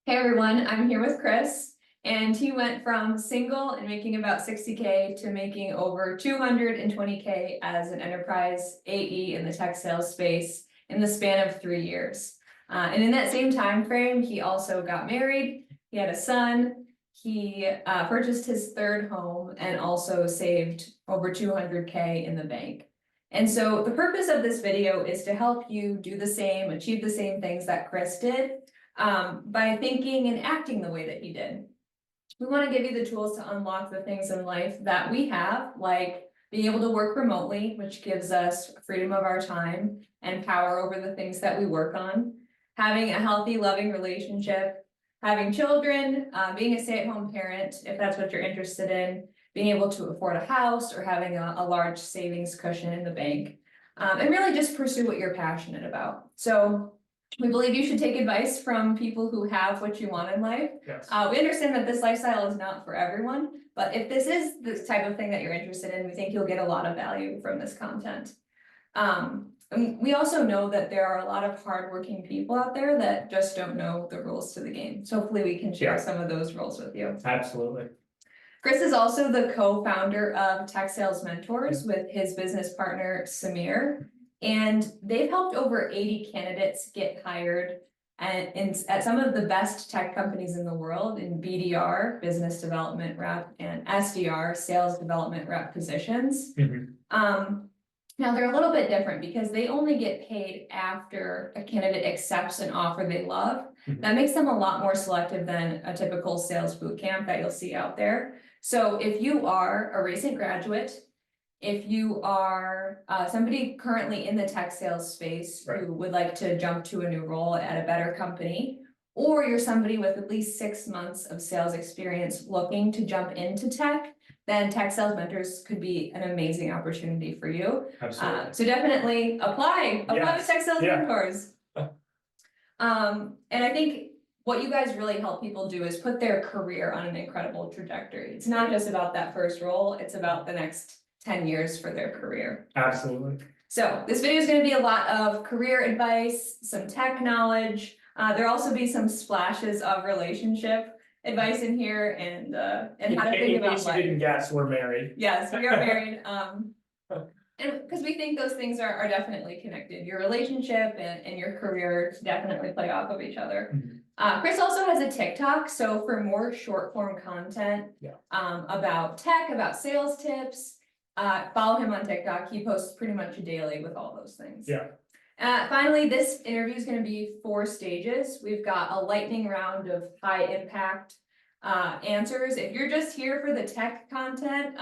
Hey everyone, I'm here with Chris, and he went from single and making about 60K to making over 220K as an enterprise AE in the tech sales space in the span of 3 years. And in that same time frame, he also got married, he had a son, he purchased his third home, and also saved over 200K in the bank. And so the purpose of this video is to help you do the same, achieve the same things that Chris did, by thinking and acting the way that he did. We want to give you the tools to unlock the things in life that we have, like being able to work remotely, which gives us freedom of our time and power over the things that we work on, having a healthy, loving relationship, having children, being a stay-at-home parent, if that's what you're interested in, being able to afford a house or having a large savings cushion in the bank, and really just pursue what you're passionate about. So we believe you should take advice from people who have what you want in life. Yes. We understand that this lifestyle is not for everyone, but if this is the type of thing that you're interested in, we think you'll get a lot of value from this content. And we also know that there are a lot of hardworking people out there that just don't know the rules to the game. So hopefully we can share some of those rules with you. Absolutely. Chris is also the co-founder of Tech Sales Mentors with his business partner, Samir. And they've helped over 80 candidates get hired at some of the best tech companies in the world in BDR, business development rep, and SDR, sales development rep positions. Now they're a little bit different because they only get paid after a candidate accepts an offer they love. That makes them a lot more selective than a typical sales boot camp that you'll see out there. So if you are a recent graduate, if you are somebody currently in the tech sales space who would like to jump to a new role at a better company, or you're somebody with at least 6 months of sales experience looking to jump into tech, then Tech Sales Mentors could be an amazing opportunity for you. Absolutely. So definitely apply to Tech Sales Mentors. And I think what you guys really help people do is put their career on an incredible trajectory. It's not just about that first role, it's about the next 10 years for their career. Absolutely. So this video is going to be a lot of career advice, some tech knowledge. There'll also be some splashes of relationship advice in here and how to think about life. In case you didn't guess, we're married. Yes, we are married. And because we think those things are definitely connected. Your relationship and your career definitely play off of each other. Chris also has a TikTok, so for more short form content about tech, about sales tips, follow him on TikTok. He posts pretty much daily with all those things. Finally, this interview is going to be 4 stages. We've got a lightning round of high impact answers. If you're just here for the tech content,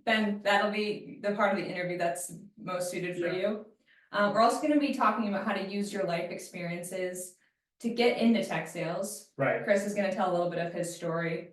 then that'll be the part of the interview that's most suited for you. We're also going to be talking about how to use your life experiences to get into tech sales. Chris is going to tell a little bit of his story.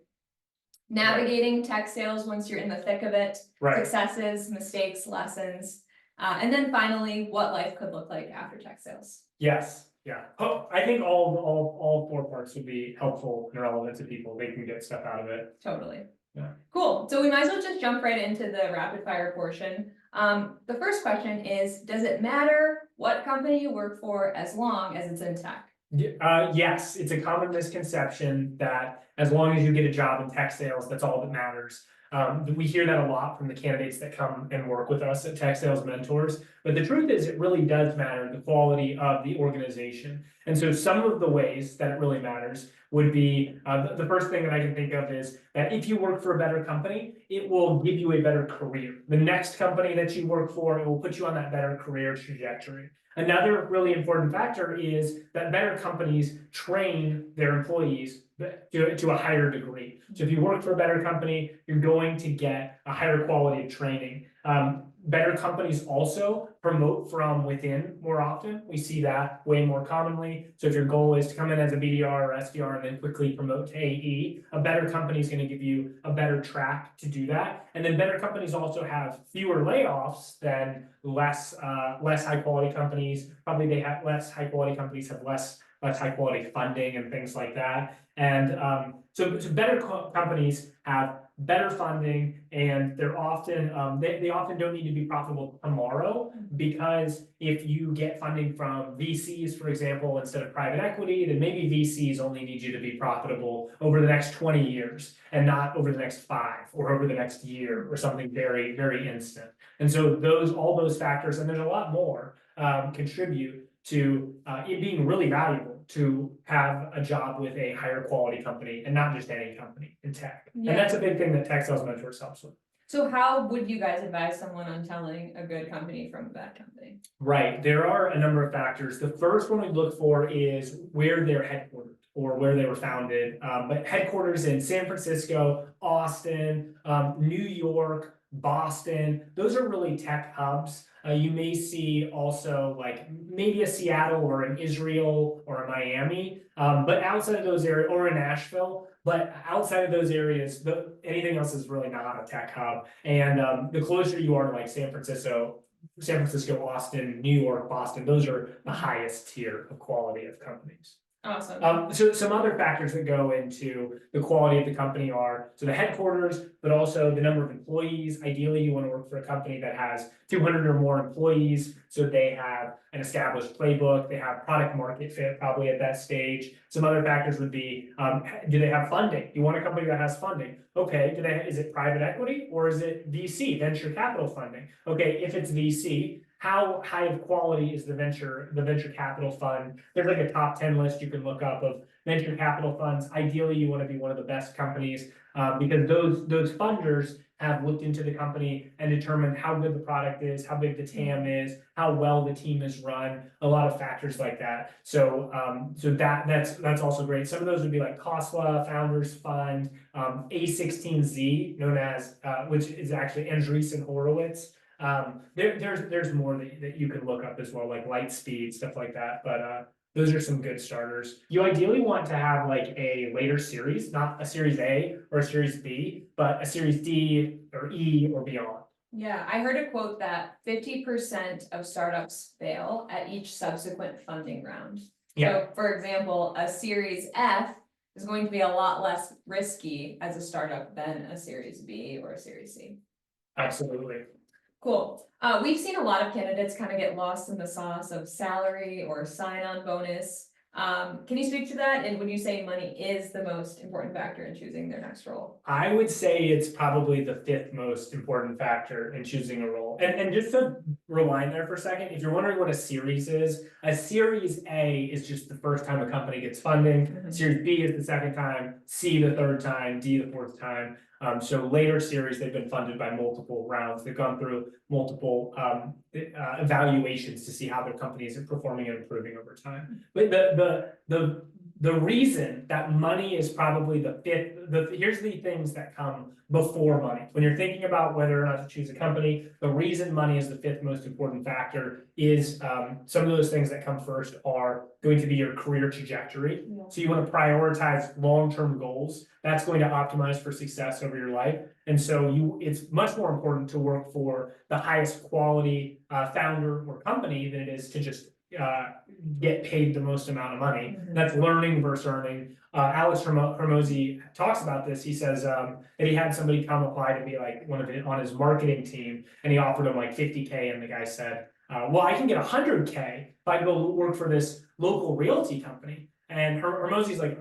Navigating tech sales once you're in the thick of it, successes, mistakes, lessons, and then finally, what life could look like after tech sales. Yes. Yeah. Oh, I think all 4 parts would be helpful and relevant to people. They can get stuff out of it. Totally. Yeah. Cool. So we might as well just jump right into the rapid fire portion. The first question is, does it matter what company you work for as long as it's in tech? Yes, it's a common misconception that as long as you get a job in tech sales, that's all that matters. We hear that a lot from the candidates that come and work with us at Tech Sales Mentors. But the truth is, it really does matter the quality of the organization. And so some of the ways that it really matters would be, the first thing that I can think of is that if you work for a better company, it will give you a better career. The next company that you work for, it will put you on that better career trajectory. Another really important factor is that better companies train their employees to a higher degree. So if you work for a better company, you're going to get a higher quality of training. Better companies also promote from within more often. We see that way more commonly. So if your goal is to come in as a BDR or SDR and then quickly promote to AE, a better company is going to give you a better track to do that. And then better companies also have fewer layoffs than less high quality companies. Probably they have less high quality companies have less high quality funding and things like that. And so better companies have better funding, and they're often, they often don't need to be profitable tomorrow, because if you get funding from VCs, for example, instead of private equity, then maybe VCs only need you to be profitable over the next 20 years and not over the next 5 or over the next year or something very, very instant. And so all those factors, and there's a lot more, contribute to it being really valuable to have a job with a higher quality company and not just any company in tech. Yeah. And that's a big thing that Tech Sales Mentors helps with. So how would you guys advise someone on telling a good company from a bad company? Right, there are a number of factors. The first one we look for is where they're headquartered or where they were founded. But headquarters in San Francisco, Austin, New York, Boston, those are really tech hubs. You may see also like maybe a Seattle or an Israel or a Miami, but outside of those areas, or in Nashville, but outside of those areas, anything else is really not a tech hub. And the closer you are to like San Francisco, Austin, New York, Boston, those are the highest tier of quality of companies. Awesome. So some other factors that go into the quality of the company are, so the headquarters, but also the number of employees. Ideally, you want to work for a company that has 200 or more employees, so they have an established playbook, they have product market fit probably at that stage. Some other factors would be, do they have funding? You want a company that has funding. Okay, is it private equity or is it VC, venture capital funding? Okay, if it's VC, how high of quality is the venture capital fund? There's like a top 10 list you can look up of venture capital funds. Ideally, you want to be one of the best companies, because those funders have looked into the company and determined how good the product is, how big the TAM is, how well the team is run, a lot of factors like that. So that's also great. Some of those would be like Khosla, Founders Fund, A16Z, known as which is actually Andreessen Horowitz. There's more that you can look up as well, like Lightspeed, stuff like that. But those are some good starters. You ideally want to have like a later series, not a series A or a series B, but a series D or E or beyond. Yeah, I heard a quote that 50% of startups fail at each subsequent funding round. Yeah. So for example, a series F is going to be a lot less risky as a startup than a series B or a series C. Absolutely. Cool. We've seen a lot of candidates kind of get lost in the sauce of salary or sign-on bonus. Can you speak to that? And would you say money is the most important factor in choosing their next role? I would say it's probably the 5th most important factor in choosing a role. And just to rewind there for a second, if you're wondering what a series is, a series A is just the first time a company gets funding. Series B is the second time, C the third time, D the 4th time. So later series, they've been funded by multiple rounds. They've gone through multiple evaluations to see how their companies are performing and improving over time. But the reason that money is probably the 5th, here's the things that come before money. When you're thinking about whether or not to choose a company, the reason money is the 5th most important factor is some of those things that come first are going to be your career trajectory. Yeah. So you want to prioritize long-term goals. That's going to optimize for success over your life. And so it's much more important to work for the highest quality founder or company than it is to just get paid the most amount of money. That's learning versus earning. Alex Hormozi talks about this. He says that he had somebody come apply to be like on his marketing team, and he offered him like 50K, and the guy said, well, I can get 100K if I go work for this local realty company. And Hormozi's like,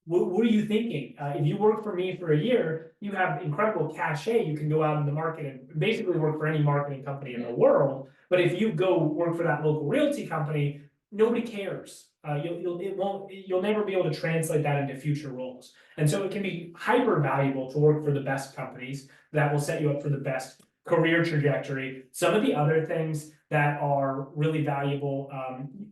what are you thinking? If you work for me for a year, you have incredible cachet. You can go out in the market and basically work for any marketing company in the world. But if you go work for that local realty company, nobody cares. You'll never be able to translate that into future roles. And so it can be hyper valuable to work for the best companies that will set you up for the best career trajectory. Some of the other things that are really valuable,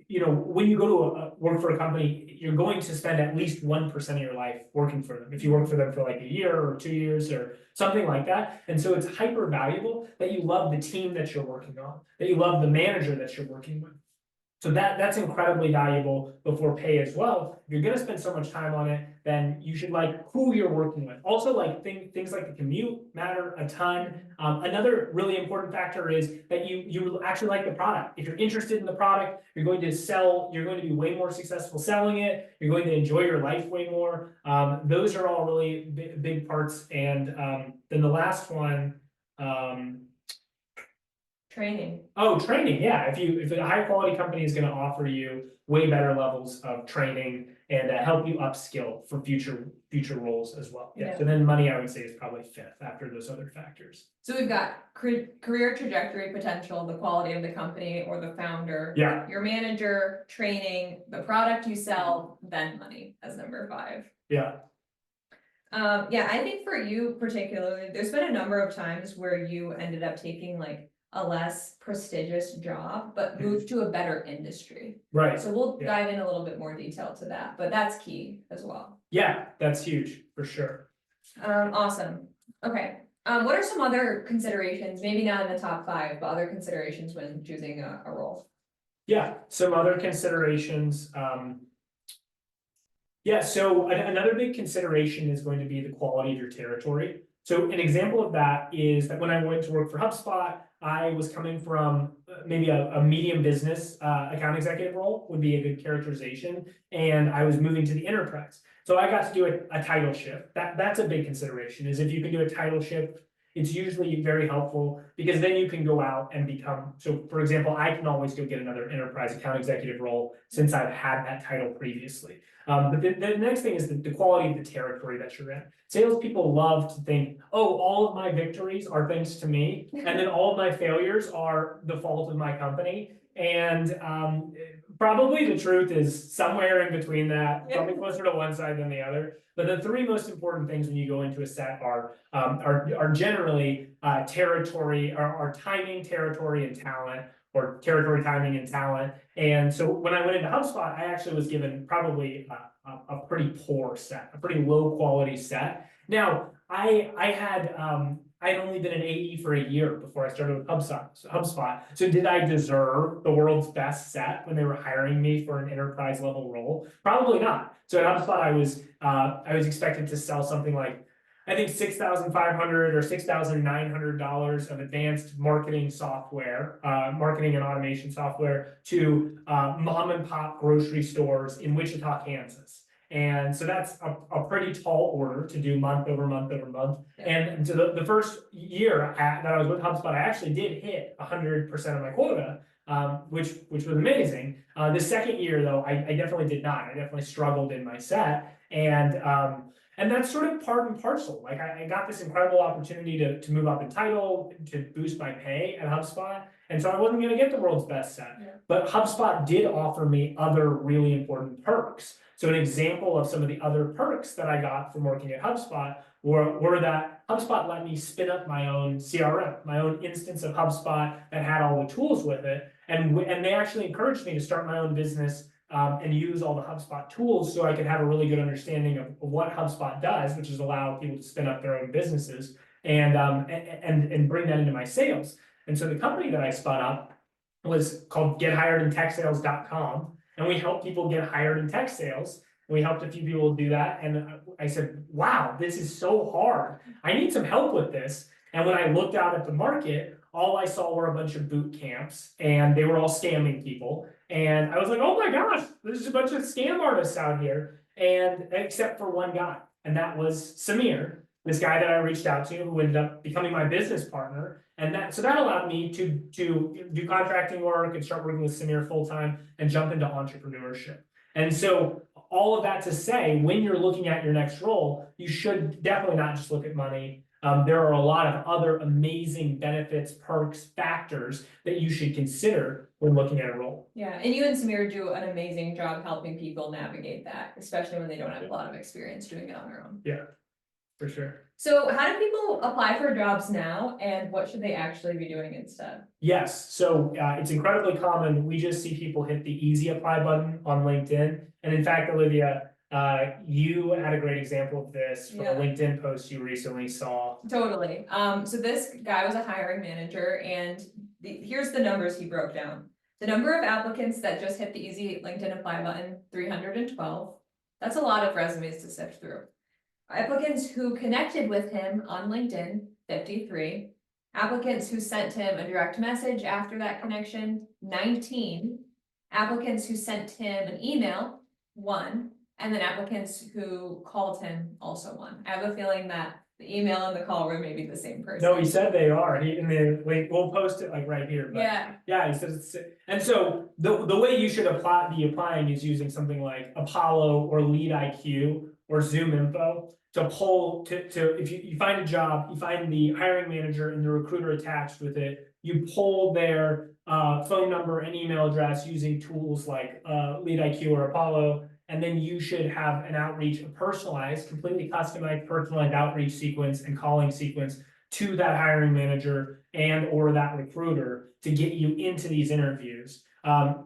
when you go to work for a company, you're going to spend at least 1% of your life working for them. If you work for them for like a year or 2 years or something like that. And so it's hyper valuable that you love the team that you're working on, that you love the manager that you're working with. So that's incredibly valuable before pay as well. If you're gonna spend so much time on it, then you should like who you're working with. Also, like things like the commute matter a ton. Another really important factor is that you actually like the product. If you're interested in the product, you're going to be way more successful selling it. You're going to enjoy your life way more. Those are all really big parts. And then the last one, Training. oh, training, yeah. If a high quality company is going to offer you way better levels of training and help you upskill for future roles as well. Yeah. Yeah. So then money, I would say, is probably fifth after those other factors. So we've got career trajectory potential, the quality of the company or the founder. Yeah. Your manager, training, the product you sell, then money as number 5. Yeah. Yeah, I think for you particularly, there's been a number of times where you ended up taking like a less prestigious job, but moved to a better industry. Right. So we'll Yeah. dive in a little bit more detail to that, but that's key as well. Yeah, that's huge for sure. Awesome. Okay. What are some other considerations, maybe not in the top 5, but other considerations when choosing a role? Yeah, some other considerations. Yeah, so another big consideration is going to be the quality of your territory. So an example of that is that when I went to work for HubSpot, I was coming from maybe a medium business account executive role would be a good characterization, and I was moving to the enterprise. So I got to do a title shift. That's a big consideration, is if you can do a title shift, it's usually very helpful because then you can go out and become, so for example, I can always go get another enterprise account executive role since I've had that title previously. But the next thing is the quality of the territory that you're in. Salespeople love to think, oh, all of my victories are thanks to me, and then all of my failures are the fault of my company. And probably the truth is somewhere in between that, probably closer to one side than the other. But the 3 most important things when you go into a set are generally territory, or timing, territory, and talent, or territory, timing, and talent. And so when I went into HubSpot, I actually was given probably a pretty poor set, a pretty low quality set. Now, I'd only been an AE for a year before I started with HubSpot. So did I deserve the world's best set when they were hiring me for an enterprise level role? Probably not. So at HubSpot, I was expected to sell something like, I think $6,500 or $6,900 of advanced marketing software, marketing and automation software to mom and pop grocery stores in Wichita, Kansas. And so that's a pretty tall order to do month over month over month. Yeah. And so the first year that I was with HubSpot, I actually did hit 100% of my quota, which was amazing. The second year though, I definitely did not. I definitely struggled in my set. And that's sort of part and parcel. Like I got this incredible opportunity to move up in title, to boost my pay at HubSpot. And so I wasn't going to get the world's best set. Yeah. But HubSpot did offer me other really important perks. So an example of some of the other perks that I got from working at HubSpot were that HubSpot let me spin up my own CRM, my own instance of HubSpot that had all the tools with it. And they actually encouraged me to start my own business and use all the HubSpot tools so I could have a really good understanding of what HubSpot does, which is allow people to spin up their own businesses and bring that into my sales. And so the company that I spun up was called gethiredintechsales.com. And we help people get hired in tech sales. And we helped a few people do that. And I said, wow, this is so hard. I need some help with this. And when I looked out at the market, all I saw were a bunch of boot camps and they were all scamming people. And I was like, oh my gosh, there's a bunch of scam artists out here. And except for one guy, and that was Samir, this guy that I reached out to who ended up becoming my business partner. And that allowed me to do contracting work and start working with Samir full time and jump into entrepreneurship. And so all of that to say, when you're looking at your next role, you should definitely not just look at money. There are a lot of other amazing benefits, perks, factors that you should consider when looking at a role. Yeah, and you and Samir do an amazing job helping people navigate that, especially when they don't have a lot of experience doing it on their own. Yeah, for sure. So how do people apply for jobs now, and what should they actually be doing instead? Yes, so it's incredibly common. We just see people hit the easy apply button on LinkedIn. And in fact, Olivia, you had a great example of this from a LinkedIn post you recently saw. Totally. So this guy was a hiring manager, and here's the numbers he broke down. The number of applicants that just hit the easy LinkedIn apply button, 312. That's a lot of resumes to sift through. Applicants who connected with him on LinkedIn, 53. Applicants who sent him a direct message after that connection, 19. Applicants who sent him an email, 1. And then applicants who called him, also 1. I have a feeling that the email and the call were maybe the same person. No, he said they are, in the link, we'll post it like right here, but. Yeah, Yeah, he says it's, and so the way you should be applying is using something like Apollo or Lead IQ or Zoom Info to pull if you find a job, you find the hiring manager and the recruiter attached with it, you pull their phone number and email address using tools like Lead IQ or Apollo, and then you should have an outreach, a personalized, completely customized, personalized outreach sequence and calling sequence to that hiring manager and or that recruiter to get you into these interviews.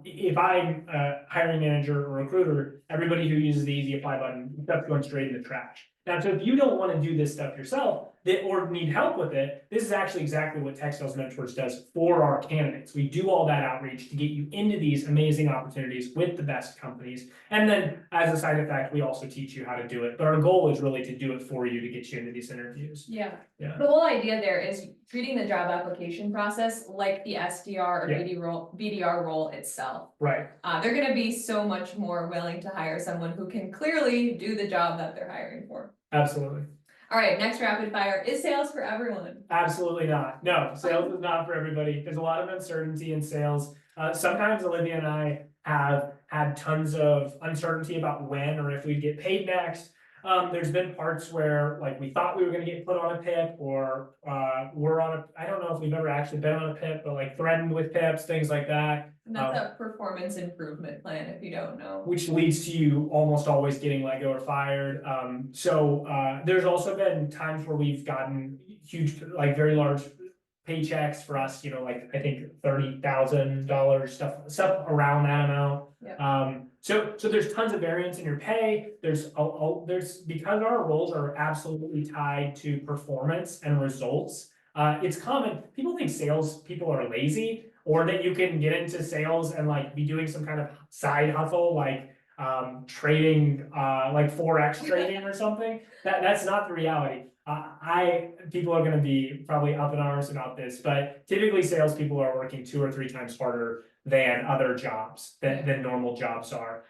If I'm a hiring manager or recruiter, everybody who uses the easy apply button, that's going straight in the trash. Now, so if you don't want to do this stuff yourself, or need help with it, this is actually exactly what Tech Sales Mentors does for our candidates. We do all that outreach to get you into these amazing opportunities with the best companies. And then as a side effect, we also teach you how to do it. But our goal is really to do it for you to get you into these interviews. yeah. Yeah. The whole idea there is treating the job application process like the SDR or Yeah. BDR role itself. Right. They're gonna be so much more willing to hire someone who can clearly do the job that they're hiring for. Absolutely. All right, next rapid fire. Is sales for everyone? Absolutely not. No, sales is not for everybody. There's a lot of uncertainty in sales. Sometimes Olivia and I have had tons of uncertainty about when or if we'd get paid next. There's been parts where like we thought we were gonna get put on a PIP or we're on a, I don't know if we've ever actually been on a PIP, but like threatened with PIPs, things like that. And that's a performance improvement plan, if you don't know. Which leads to you almost always getting let go or fired. There's also been times where we've gotten huge, like very large paychecks for us, you know, like I think $30,000 stuff around that amount. Yeah. So there's tons of variance in your pay. There's because our roles are absolutely tied to performance and results. It's common, people think sales people are lazy, or that you can get into sales and like be doing some kind of side hustle, like trading, like Forex trading or something. That's not the reality. People are gonna be probably up in arms about this, but typically salespeople are working 2 or 3 times harder than other jobs, than normal jobs are.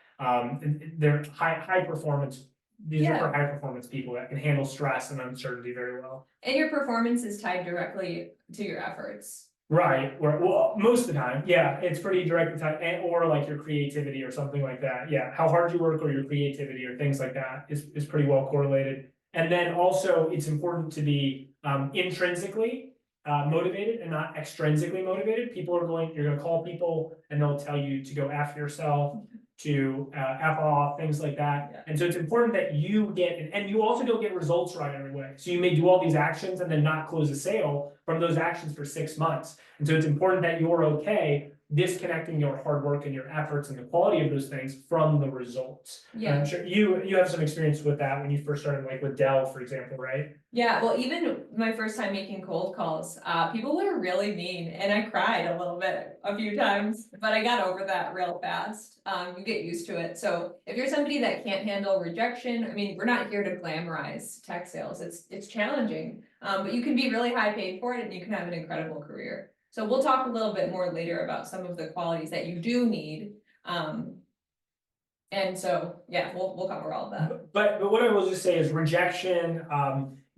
They're high performance. These are for high performance people that can handle stress and uncertainty very well. And your performance is tied directly to your efforts. Right, well, most of the time, yeah, it's pretty directly tied, or like your creativity or something like that. Yeah, how hard you work or your creativity or things like that is pretty well correlated. And then also it's important to be intrinsically motivated and not extrinsically motivated. You're gonna call people and they'll tell you to go F yourself, to F off, things like that. Yeah. And so it's important that you and you also don't get results right every way. So you may do all these actions and then not close a sale from those actions for 6 months. And so it's important that you're okay disconnecting your hard work and your efforts and the quality of those things from the results. Yeah. I'm sure you have some experience with that when you first started, like with Dell, for example, right? Yeah, well, even my first time making cold calls, people were really mean and I cried a little bit a few times, but I got over that real fast. You get used to it. So if you're somebody that can't handle rejection, I mean, we're not here to glamorize tech sales. It's challenging, but you can be really high paid for it and you can have an incredible career. So we'll talk a little bit more later about some of the qualities that you do need. And so, yeah, we'll cover all of that. But what I will just say is rejection,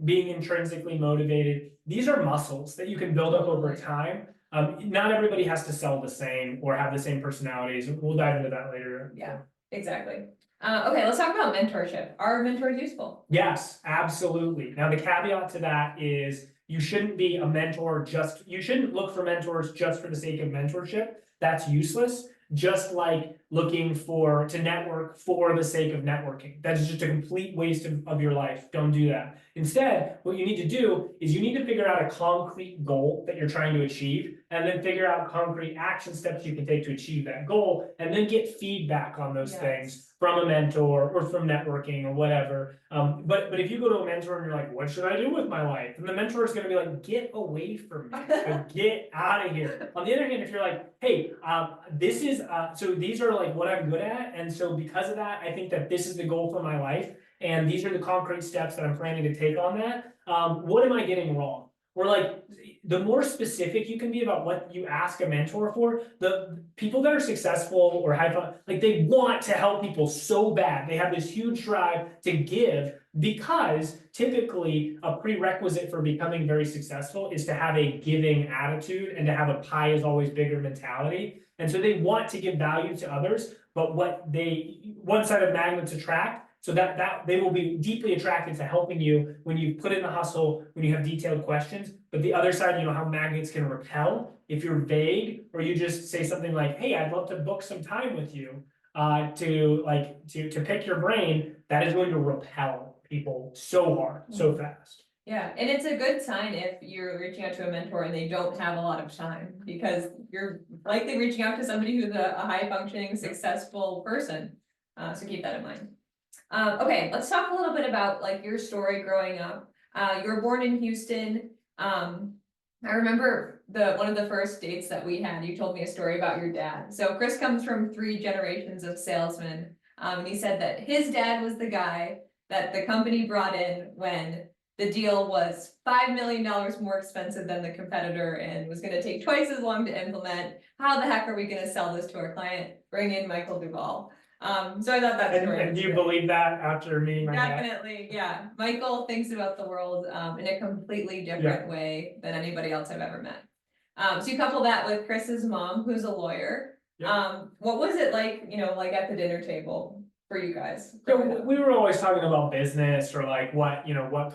being intrinsically motivated, these are muscles that you can build up over time. Not everybody has to sell the same or have the same personalities. We'll dive into that later. Yeah, exactly. Okay, let's talk about mentorship. Are mentors useful? Yes, absolutely. Now, the caveat to that is you shouldn't be a mentor you shouldn't look for mentors just for the sake of mentorship. That's useless. Just like looking to network for the sake of networking. That is just a complete waste of your life. Don't do that. Instead, what you need to do is you need to figure out a concrete goal that you're trying to achieve. and then figure out concrete action steps you can take to achieve that goal, and then get feedback on those things from a mentor or from networking or whatever. But if you go to a mentor and you're like, what should I do with my life? And the mentor is gonna be like, get away from me, like, get out of here. On the other hand, if you're like, hey, this is, so these are like what I'm good at, and so because of that, I think that this is the goal for my life, and these are the concrete steps that I'm planning to take on that. What am I getting wrong? Or like, the more specific you can be about what you ask a mentor for, the people that are successful or like they want to help people so bad. They have this huge drive to give, because typically a prerequisite for becoming very successful is to have a giving attitude and to have a pie is always bigger mentality. And so they want to give value to others, but one side of magnets attract. So that they will be deeply attracted to helping you when you put in the hustle, when you have detailed questions. But the other side, you know how magnets can repel. If you're vague, or you just say something like, hey, I'd love to book some time with you to pick your brain, that is going to repel people so hard, so fast. Yeah, and it's a good sign if you're reaching out to a mentor and they don't have a lot of time, because you're likely reaching out to somebody who's a high functioning, successful person. So keep that in mind. Okay, let's talk a little bit about like your story growing up. You were born in Houston. I remember one of the first dates that we had, you told me a story about your dad. So Chris comes from 3 generations of salesmen. And he said that his dad was the guy that the company brought in when the deal was $5 million more expensive than the competitor and was going to take twice as long to implement. How the heck are we going to sell this to our client? Bring in Michael Duvall. So I thought that story. And do you believe that after meeting my dad? Definitely, yeah. Michael thinks about the world in a completely different way than anybody else I've ever met. So you couple that with Chris's mom, who's a lawyer. What was it like, like at the dinner table for you guys? So we were always talking about business, or like what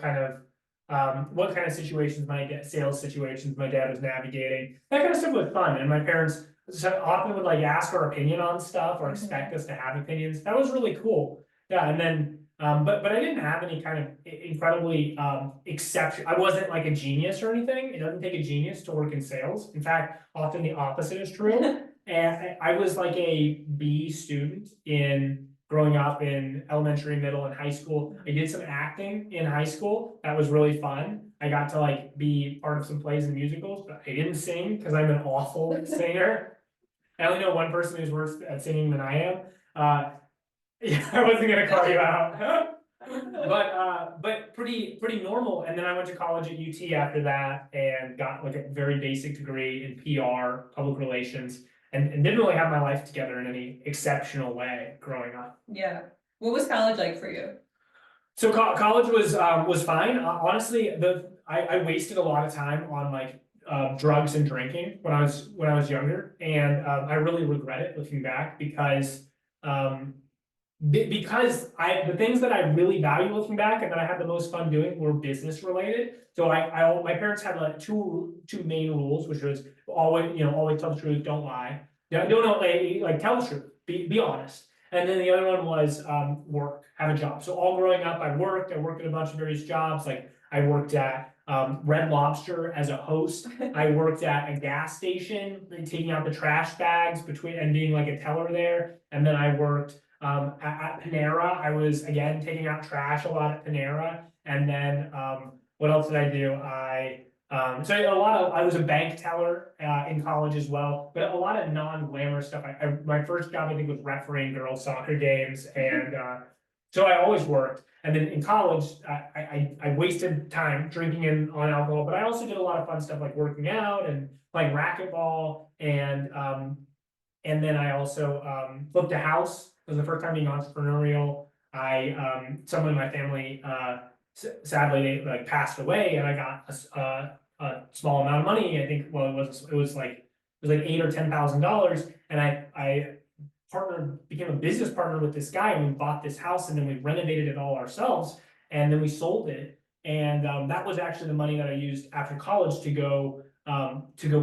kind of situations sales situations my dad was navigating. That kind of stuff was fun, and my parents often would like ask our opinion on stuff or expect us to have opinions. That was really cool. Yeah, and then but I didn't have any kind of incredibly exception. I wasn't like a genius or anything. It doesn't take a genius to work in sales. In fact, often the opposite is true. And I was like a B student in growing up in elementary, middle, and high school. I did some acting in high school. That was really fun. I got to like be part of some plays and musicals, but I didn't sing because I'm an awful singer. I only know one person who's worse at singing than I am. Yeah, I wasn't gonna call you out. But pretty normal. And then I went to college at UT after that and got like a very basic degree in PR, public relations, and didn't really have my life together in any exceptional way growing up. Yeah. What was college like for you? So college was fine. Honestly, I wasted a lot of time on like drugs and drinking when I was younger, and I really regret it looking back, because the things that I really value looking back and that I had the most fun doing were business related. So my parents had like two main rules, which was always tell the truth, don't lie. Don't like tell the truth, be honest. And then the other one was work, have a job. So all growing up, I worked at a bunch of various jobs. Like I worked at Red Lobster as a host. I worked at a gas station, taking out the trash bags and being like a teller there. And then I worked at Panera. I was again taking out trash a lot at Panera. And then what else did I do? I was a bank teller in college as well, but a lot of non-glamorous stuff. My first job I think was refereeing girls' soccer games, and so I always worked. And then in college, I wasted time drinking on alcohol, but I also did a lot of fun stuff like working out and playing racquetball, and then I also flipped a house. It was the first time being entrepreneurial. Someone in my family sadly they passed away, and I got a small amount of money. I think it was like $8,000 or $10,000, and I became a business partner with this guy, and we bought this house, and then we renovated it all ourselves, and then we sold it, and that was actually the money that I used after college to go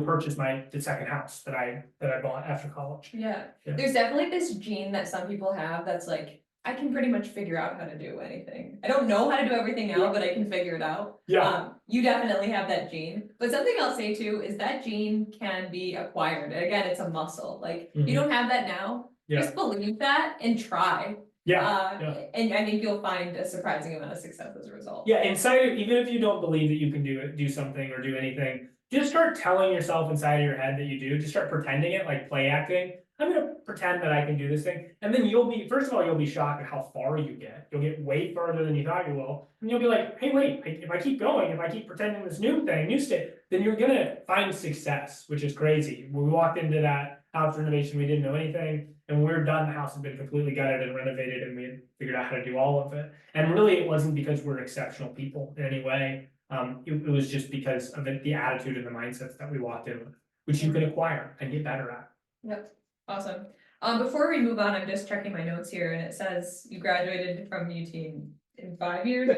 purchase the second house that I bought after college. Yeah. There's definitely this gene that some people have that's like I can pretty much figure out how to do anything. I don't know how to do everything now, but I can figure it out. Yeah. You definitely have that gene, but something I'll say too is that gene can be acquired. And again, it's a muscle. Like, you don't have that now, just believe that and try. And I think you'll find a surprising amount of success as a result. Yeah, inside, even if you don't believe that you can do something or do anything, just start telling yourself inside of your head that you do. Just start pretending it, like play acting. I'm gonna pretend that I can do this thing, and then first of all, you'll be shocked at how far you get. You'll get way further than you thought you will, and you'll be like, hey, wait, if I keep going, if I keep pretending this new state, then you're gonna find success, which is crazy. When we walked into that house renovation, we didn't know anything. And when we were done, the house had been completely gutted and renovated, and we had figured out how to do all of it. And really, it wasn't because we're exceptional people in any way. It was just because of the attitude and the mindsets that we walked in with, which you can acquire and get better at. Yep, awesome. Before we move on, I'm just checking my notes here, and it says you graduated from UT in 5 years.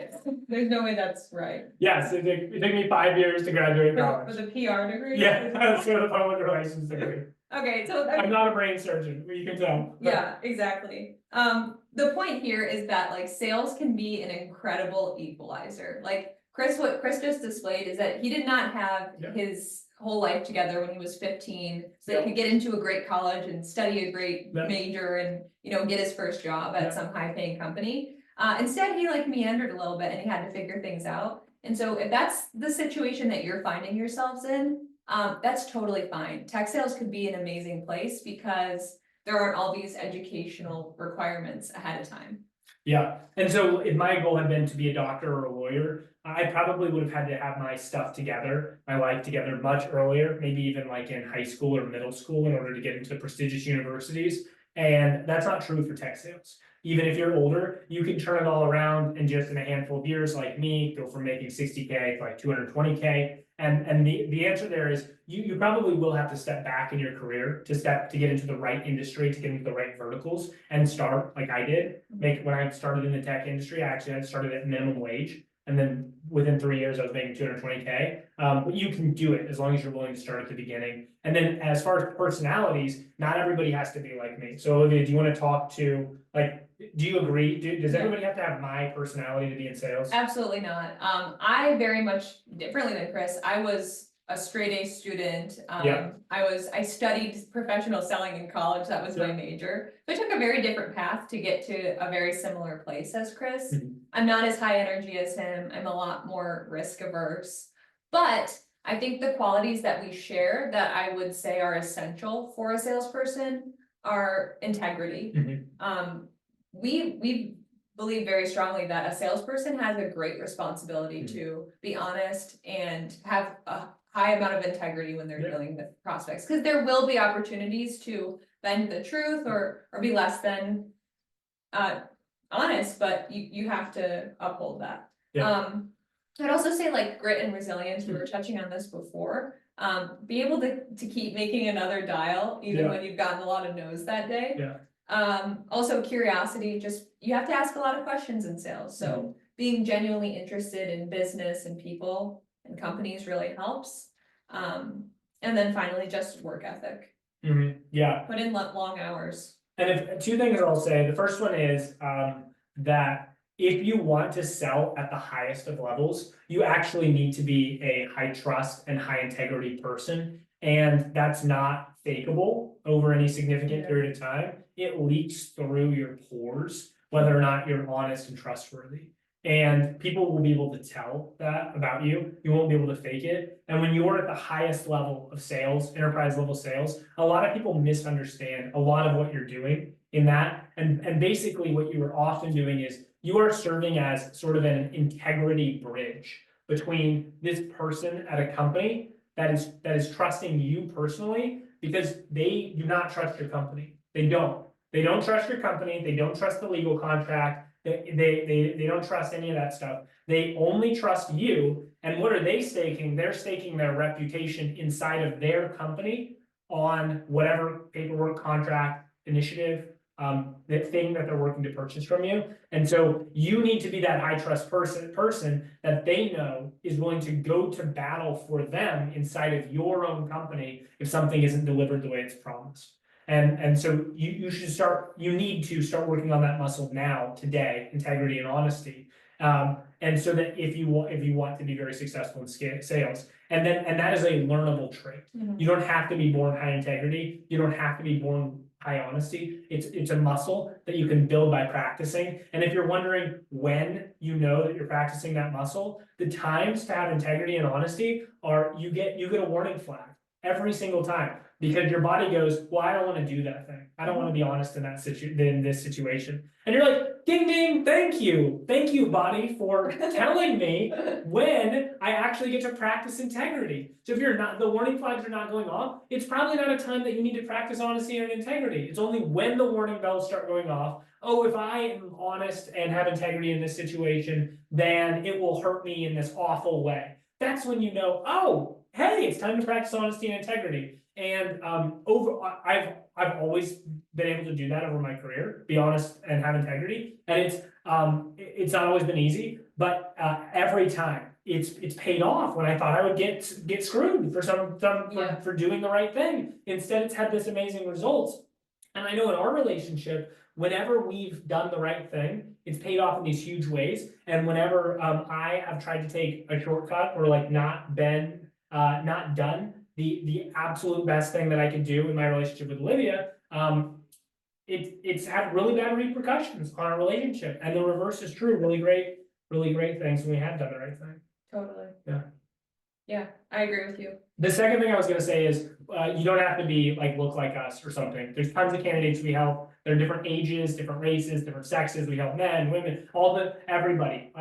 There's no way that's right. Yes, it took me 5 years to graduate college. For the PR degree? Yeah, that's for the public relations degree. Okay, so I'm not a brain surgeon, you can tell. Yeah, exactly. The point here is that like sales can be an incredible equalizer. Like what Chris just displayed is that he did not have his whole life together when he was 15, so he could get into a great college and study a great major and, you know, get his first job at some high-paying company. Instead, he like meandered a little bit and he had to figure things out. And so if that's the situation that you're finding yourselves in, that's totally fine. Tech sales could be an amazing place because there aren't all these educational requirements ahead of time. Yeah, and so if my goal had been to be a doctor or a lawyer, I probably would have had to have my stuff together, my life together much earlier, maybe even like in high school or middle school in order to get into prestigious universities. And that's not true for tech sales. Even if you're older, you can turn it all around and just in a handful of years, like me, go from making 60K to like 220K. And the answer there is you probably will have to step back in your career to get into the right industry, to get into the right verticals and start like I did. When I started in the tech industry, I actually had started at minimum wage. And then within 3 years, I was making 220K. But you can do it as long as you're willing to start at the beginning. And then as far as personalities, not everybody has to be like me. So Olivia, do you want to talk to do you agree? Does everybody have to have my personality to be in sales? Absolutely not. I very much differently than Chris. I was a straight A student. I studied professional selling in college. That was my major. So I took a very different path to get to a very similar place as Chris. I'm not as high energy as him. I'm a lot more risk averse. But I think the qualities that we share that I would say are essential for a salesperson are integrity. We believe very strongly that a salesperson has a great responsibility to be honest and have a high amount of integrity when they're dealing with prospects, because there will be opportunities to bend the truth or be less than honest, but you have to uphold that. I'd also say like grit and resilience. We were touching on this before. Be able to keep making another dial even when you've gotten a lot of no's that day. Also curiosity, just you have to ask a lot of questions in sales. So being genuinely interested in business and people and companies really helps. And then finally, just work ethic. Put in long hours. And if two things I'll say, the first one is that if you want to sell at the highest of levels, you actually need to be a high trust and high integrity person. And that's not fakeable over any significant period of time. It leaks through your pores, whether or not you're honest and trustworthy. And people will be able to tell that about you. You won't be able to fake it. And when you're at the highest level of sales, enterprise level sales, a lot of people misunderstand a lot of what you're doing in that. And basically what you are often doing is you are serving as sort of an integrity bridge between this person at a company that is trusting you personally, because they do not trust your company. They don't trust your company. They don't trust the legal contract. They don't trust any of that stuff. They only trust you. And what are they staking? They're staking their reputation inside of their company on whatever paperwork, contract, initiative, the thing that they're working to purchase from you. And so you need to be that high trust person that they know is willing to go to battle for them inside of your own company if something isn't delivered the way it's promised. And so you need to start working on that muscle now, today, integrity and honesty. And so that if you want to be very successful in sales, and that is a learnable trait. You don't have to be born high integrity. You don't have to be born high honesty. It's a muscle that you can build by practicing. And if you're wondering when you know that you're practicing that muscle, the times to have integrity and honesty are you get a warning flag every single time, because your body goes, well, I don't want to do that thing. I don't want to be honest in this situation. And you're like, ding ding, thank you, body, for telling me when I actually get to practice integrity. So if the warning flags are not going off, it's probably not a time that you need to practice honesty and integrity. It's only when the warning bells start going off. Oh, if I am honest and have integrity in this situation, then it will hurt me in this awful way. That's when you know, oh, hey, it's time to practice honesty and integrity. And I've always been able to do that over my career, be honest and have integrity. And it's not always been easy, but every time it's paid off. When I thought I would get screwed for doing the right thing, instead it's had this amazing results. And I know in our relationship, whenever we've done the right thing, it's paid off in these huge ways. And whenever I have tried to take a shortcut or like not done the absolute best thing that I could do in my relationship with Olivia, it's had really bad repercussions on our relationship. And the reverse is true. Really great things when we have done the right thing. Totally. Yeah. Yeah, I agree with you. The second thing I was gonna say is you don't have to be look like us or something. There's tons of candidates we help. There are different ages, different races, different sexes. We help men, women, everybody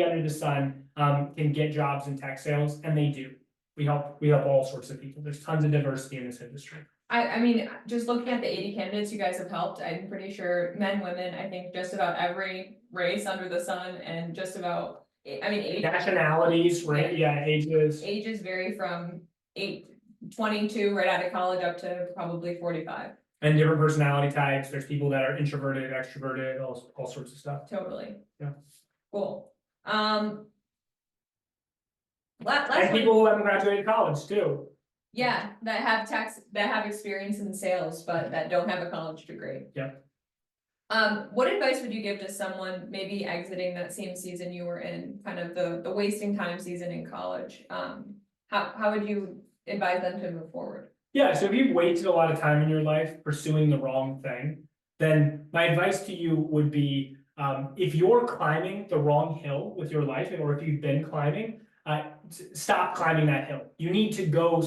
under the sun can get jobs in tech sales, and they do. We help all sorts of people. There's tons of diversity in this industry. I mean, just looking at the 80 candidates you guys have helped, I'm pretty sure men, women, I think just about every race under the sun, and just about, I mean, age, nationalities, right? Yeah, ages vary from 22 right out of college up to probably 45. And different personality types. There's people that are introverted, extroverted, all sorts of stuff. Totally. Yeah. Cool. And people who haven't graduated college too. Yeah, that have experience in sales, but that don't have a college degree. Yep. What advice would you give to someone maybe exiting that same season you were in, kind of the wasting time season in college? How would you advise them to move forward? Yeah, so if you've wasted a lot of time in your life pursuing the wrong thing, then my advice to you would be, if you're climbing the wrong hill with your life, or if you've been climbing, stop climbing that hill. You need to go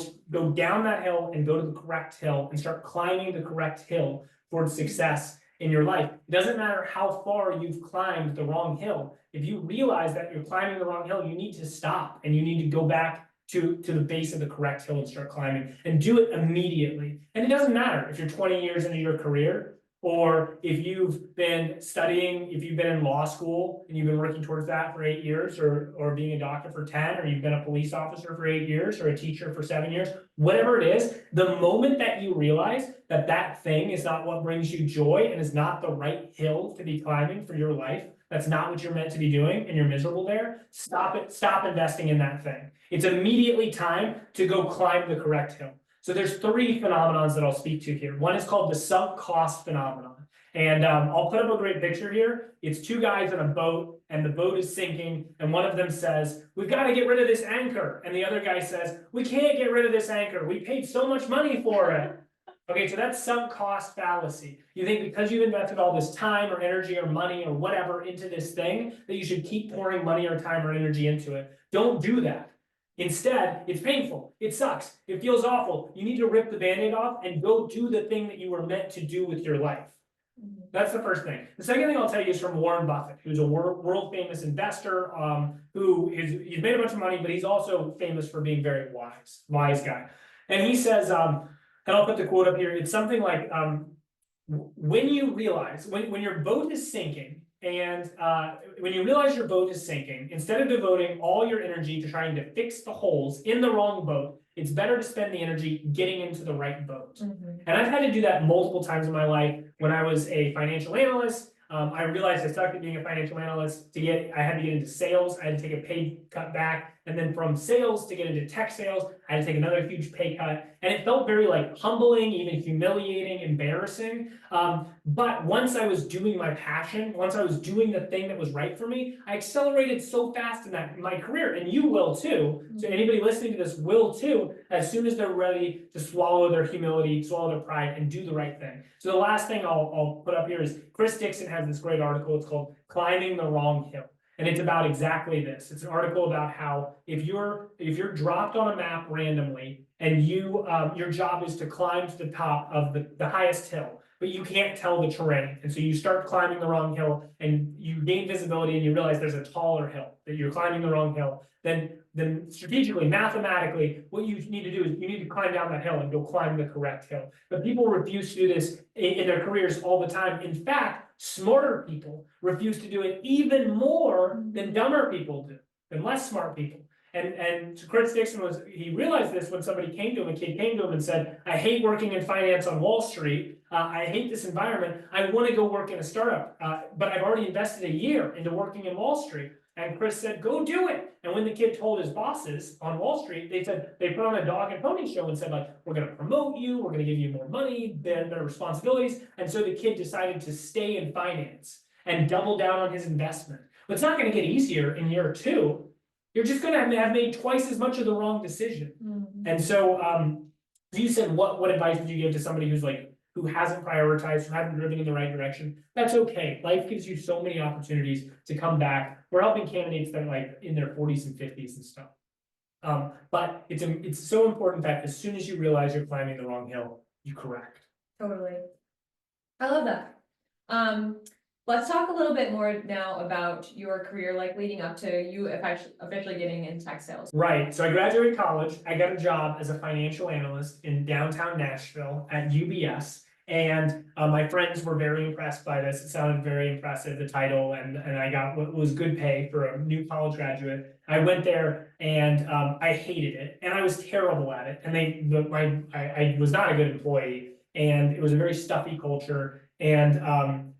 down that hill and go to the correct hill and start climbing the correct hill towards success in your life. It doesn't matter how far you've climbed the wrong hill. If you realize that you're climbing the wrong hill, you need to stop and you need to go back to the base of the correct hill and start climbing, and do it immediately. And it doesn't matter if you're 20 years into your career, or if you've been studying, if you've been in law school and you've been working towards that for 8 years, or being a doctor for 10, or you've been a police officer for 8 years, or a teacher for 7 years, whatever it is, the moment that you realize that that thing is not what brings you joy and is not the right hill to be climbing for your life, that's not what you're meant to be doing, and you're miserable there, stop investing in that thing. It's immediately time to go climb the correct hill. So there's 3 phenomenons that I'll speak to here. One is called the sunk cost phenomenon. And I'll put up a great picture here. It's 2 guys on a boat, and the boat is sinking, and one of them says, we've got to get rid of this anchor. And the other guy says, we can't get rid of this anchor. We paid so much money for it. Okay, so that's sunk cost fallacy. You think because you've invested all this time or energy or money or whatever into this thing, that you should keep pouring money or time or energy into it. Don't do that. Instead, it's painful, it sucks, it feels awful. You need to rip the Band-Aid off and go do the thing that you were meant to do with your life. That's the first thing. The second thing I'll tell you is from Warren Buffett, who's a world famous investor, he's made a bunch of money, but he's also famous for being very wise guy. And he says, and I'll put the quote up here, it's something like, when you realize, when your boat is sinking, and when you realize your boat is sinking, instead of devoting all your energy to trying to fix the holes in the wrong boat, it's better to spend the energy getting into the right boat. And I've had to do that multiple times in my life. When I was a financial analyst, I realized I sucked at being a financial analyst. I had to get into sales. I had to take a pay cut back. And then from sales to get into tech sales, I had to take another huge pay cut, and it felt very like humbling, even humiliating, embarrassing. But once I was doing my passion, once I was doing the thing that was right for me, I accelerated so fast in my career, and you will too. So anybody listening to this will too, as soon as they're ready to swallow their humility, swallow their pride, and do the right thing. So the last thing I'll put up here is Chris Dixon has this great article. It's called "Climbing the Wrong Hill." And it's about exactly this. It's an article about how if you're dropped on a map randomly and your job is to climb to the top of the highest hill, but you can't tell the terrain. And so you start climbing the wrong hill and you gain visibility and you realize there's a taller hill, that you're climbing the wrong hill. Then strategically, mathematically, what you need to do is you need to climb down that hill and go climb the correct hill. But people refuse to do this in their careers all the time. In fact, smarter people refuse to do it even more than dumber people do, than less smart people. And Chris Dixon he realized this when a kid came to him and said, I hate working in finance on Wall Street. I hate this environment. I want to go work in a startup, but I've already invested a year into working in Wall Street. And Chris said, go do it. And when the kid told his bosses on Wall Street, they put on a dog and pony show and said, like, we're going to promote you. We're going to give you more money, better responsibilities. And so the kid decided to stay in finance and double down on his investment. But it's not going to get easier in year 2. You're just going to have made twice as much of the wrong decision. And so you said, what advice would you give to somebody who hasn't prioritized, who hasn't driven in the right direction? That's okay. Life gives you so many opportunities to come back. We're helping candidates that are like in their 40s and 50s and stuff. But it's so important that as soon as you realize you're climbing the wrong hill, you correct. Totally. I love that. Let's talk a little bit more now about your career, like leading up to you officially getting in tech sales. Right. So I graduated college. I got a job as a financial analyst in downtown Nashville at UBS. And my friends were very impressed by this. It sounded very impressive, the title, and I got what was good pay for a new college graduate. I went there and I hated it, and I was terrible at it. And I was not a good employee, and it was a very stuffy culture. And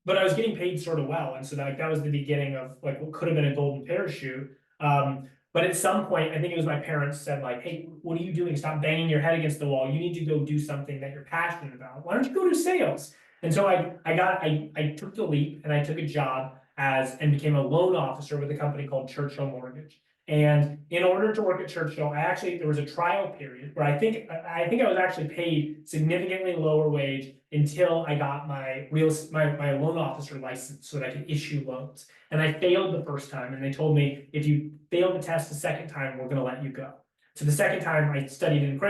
but I was getting paid sort of well, and so that was the beginning of like what could have been a golden parachute. But at some point, I think it was my parents said like, hey, what are you doing? Stop banging your head against the wall. You need to go do something that you're passionate about. Why don't you go do sales? And so I took the leap and I took a job and became a loan officer with a company called Churchill Mortgage. And in order to work at Churchill, there was a trial period where I think I was actually paid significantly lower wage until I got my loan officer license so that I could issue loans. And I failed the first time, and they told me, if you fail the test the second time, we're going to let you go. So the second time I studied in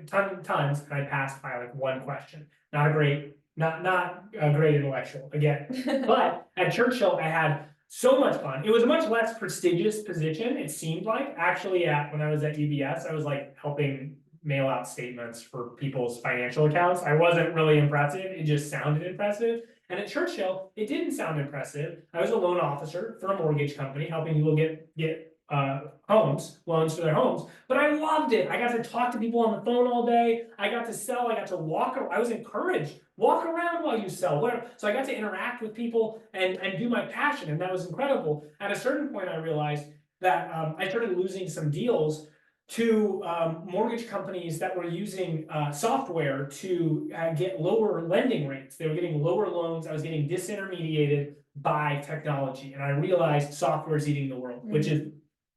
tons, and I passed by like one question. Not a great intellectual again. But at Churchill, I had so much fun. It was a much less prestigious position, it seemed like. Actually, when I was at UBS, I was like helping mail out statements for people's financial accounts. I wasn't really impressive. It just sounded impressive. And at Churchill, it didn't sound impressive. I was a loan officer for a mortgage company, helping people get loans for their homes. But I loved it. I got to talk to people on the phone all day. I got to sell. I got to walk. I was encouraged. Walk around while you sell. So I got to interact with people and do my passion, and that was incredible. At a certain point, I realized that I started losing some deals to mortgage companies that were using software to get lower lending rates. They were getting lower loans. I was getting disintermediated by technology, and I realized software is eating the world, which is,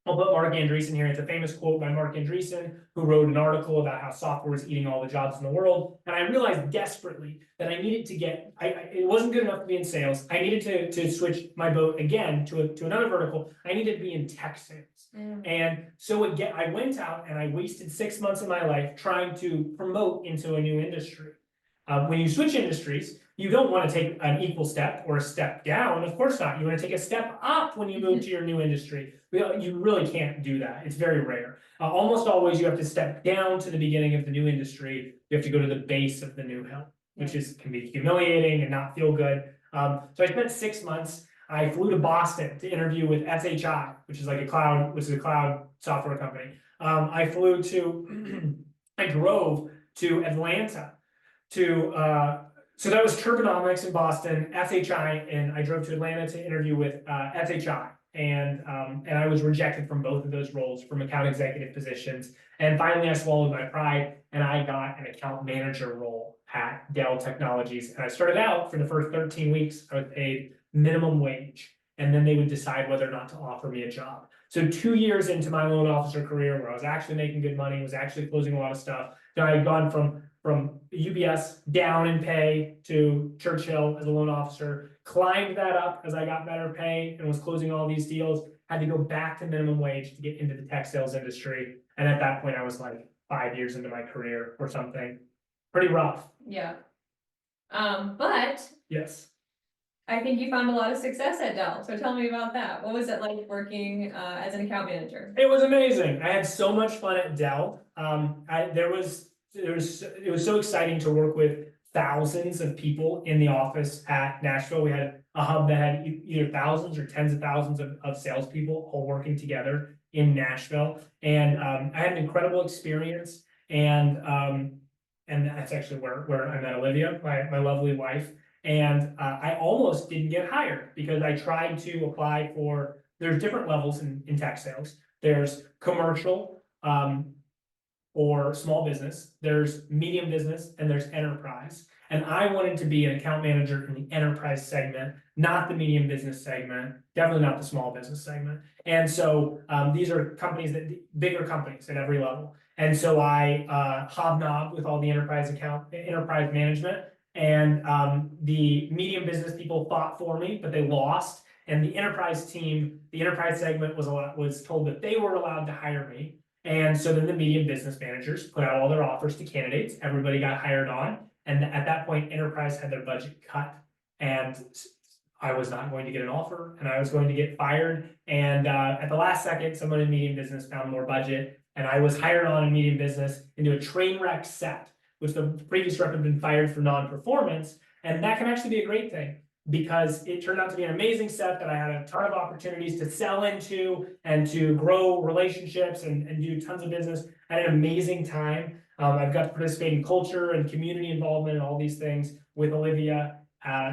I'll put Mark Andreessen here. It's a famous quote by Mark Andreessen, who wrote an article about how software is eating all the jobs in the world. And I realized desperately that I needed to it wasn't good enough to be in sales. I needed to switch my boat again to another vertical. I needed to be in tech sales. And so again, I went out and I wasted 6 months of my life trying to promote into a new industry. When you switch industries, you don't want to take an equal step or a step down. Of course not. You want to take a step up when you move to your new industry. You really can't do that. It's very rare. Almost always you have to step down to the beginning of the new industry. You have to go to the base of the new hill, which can be humiliating and not feel good. So I spent 6 months. I flew to Boston to interview with SHI, which is a cloud software company. I drove to Atlanta so that was Turbonomics in Boston, SHI, and I drove to Atlanta to interview with SHI. and I was rejected from both of those roles, from account executive positions. And finally, I swallowed my pride and I got an account manager role at Dell Technologies. And I started out, for the first 13 weeks, I was paid minimum wage. And then they would decide whether or not to offer me a job. So 2 years into my loan officer career, where I was actually making good money, was actually closing a lot of stuff. So I had gone from UBS down in pay to Churchill as a loan officer, climbed that up as I got better pay and was closing all these deals, had to go back to minimum wage to get into the tech sales industry. And at that point, I was like 5 years into my career or something. Pretty rough. Yeah. But Yes. I think you found a lot of success at Dell, so tell me about that. What was it like working as an account manager? It was amazing. I had so much fun at Dell. It was so exciting to work with thousands of people in the office at Nashville. We had a hub that had either thousands or tens of thousands of salespeople all working together in Nashville. And I had an incredible experience. And that's actually where I met Olivia, my lovely wife. And I almost didn't get hired because I tried to apply for, there's different levels in tech sales. There's commercial or small business, there's medium business, and there's enterprise. And I wanted to be an account manager in the enterprise segment, not the medium business segment, definitely not the small business segment. And so these are companies bigger companies at every level. And so I hobnobbed with all the enterprise management. And the medium business people fought for me, but they lost. And the enterprise team, the enterprise segment was told that they were allowed to hire me. And so then the medium business managers put out all their offers to candidates. Everybody got hired on. And at that point, enterprise had their budget cut. And I was not going to get an offer and I was going to get fired. And at the last second, someone in medium business found more budget. And I was hired on in medium business into a train wreck set, which the previous rep had been fired for non-performance. And that can actually be a great thing because it turned out to be an amazing set that I had a ton of opportunities to sell into and to grow relationships and do tons of business. I had an amazing time. I've got to participate in culture and community involvement and all these things with Olivia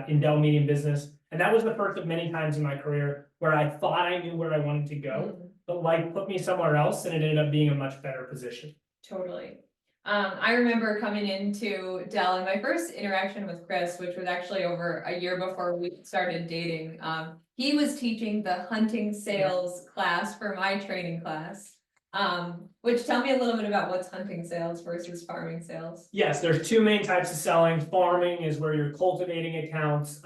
in Dell Medium Business. And that was the first of many times in my career where I thought I knew where I wanted to go, but life put me somewhere else and it ended up being a much better position. Totally. I remember coming into Dell and my first interaction with Chris, which was actually over a year before we started dating. He was teaching the hunting sales class for my training class. Which tell me a little bit about what's hunting sales versus farming sales. Yes, there's two main types of selling. Farming is where you're cultivating accounts.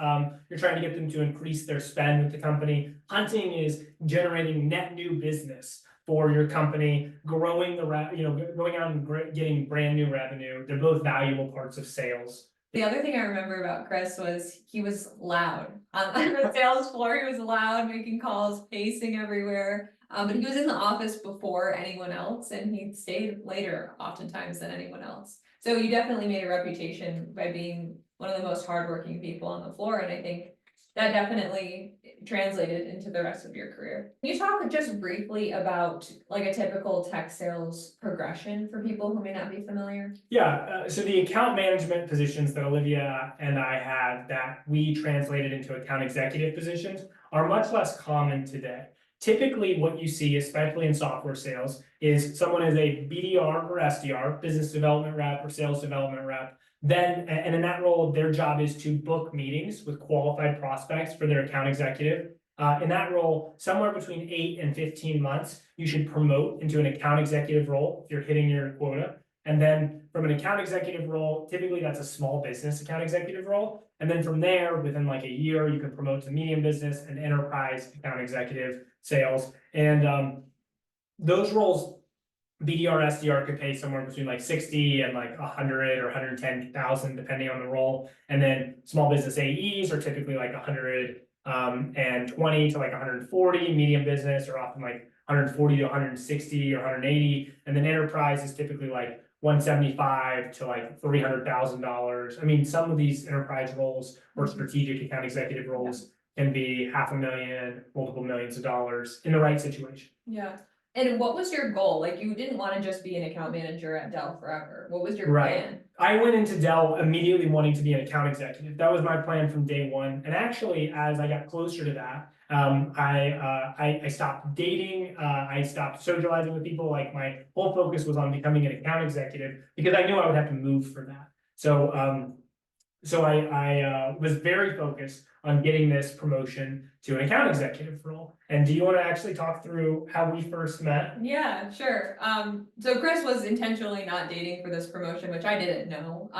You're trying to get them to increase their spend with the company. Hunting is generating net new business for your company, growing going out and getting brand new revenue. They're both valuable parts of sales. The other thing I remember about Chris was he was loud on the sales floor. He was loud, making calls, pacing everywhere. But he was in the office before anyone else, and he stayed later oftentimes than anyone else. So you definitely made a reputation by being one of the most hardworking people on the floor, and I think that definitely translated into the rest of your career. Can you talk just briefly about like a typical tech sales progression for people who may not be familiar? Yeah, so the account management positions that Olivia and I had that we translated into account executive positions are much less common today. Typically what you see, especially in software sales, is someone is a BDR or SDR, business development rep or sales development rep. Then, and in that role, their job is to book meetings with qualified prospects for their account executive. In that role, somewhere between 8 and 15 months, you should promote into an account executive role if you're hitting your quota. And then from an account executive role, typically that's a small business account executive role. And then from there, within like a year, you can promote to medium business and enterprise account executive sales. And those roles, BDR, SDR could pay somewhere between like 60 and like 100 or 110,000, depending on the role. And then small business AEs are typically like 120 to like 140. Medium business are often like 140 to 160 or 180. And then enterprise is typically like 175 to like $300,000. I mean, some of these enterprise roles or strategic account executive roles can be $500,000, multiple millions of dollars in the right situation. Yeah. And what was your goal? Like, you didn't want to just be an account manager at Dell forever. What was your Right. plan? I went into Dell immediately wanting to be an account executive. That was my plan from day one. And actually, as I got closer to that, I stopped dating. I stopped socializing with people. Like, my whole focus was on becoming an account executive because I knew I would have to move for that. So I was very focused on getting this promotion to an account executive role. And do you want to actually talk through how we first met? Yeah, sure. So Chris was intentionally not dating for this promotion, which I didn't know.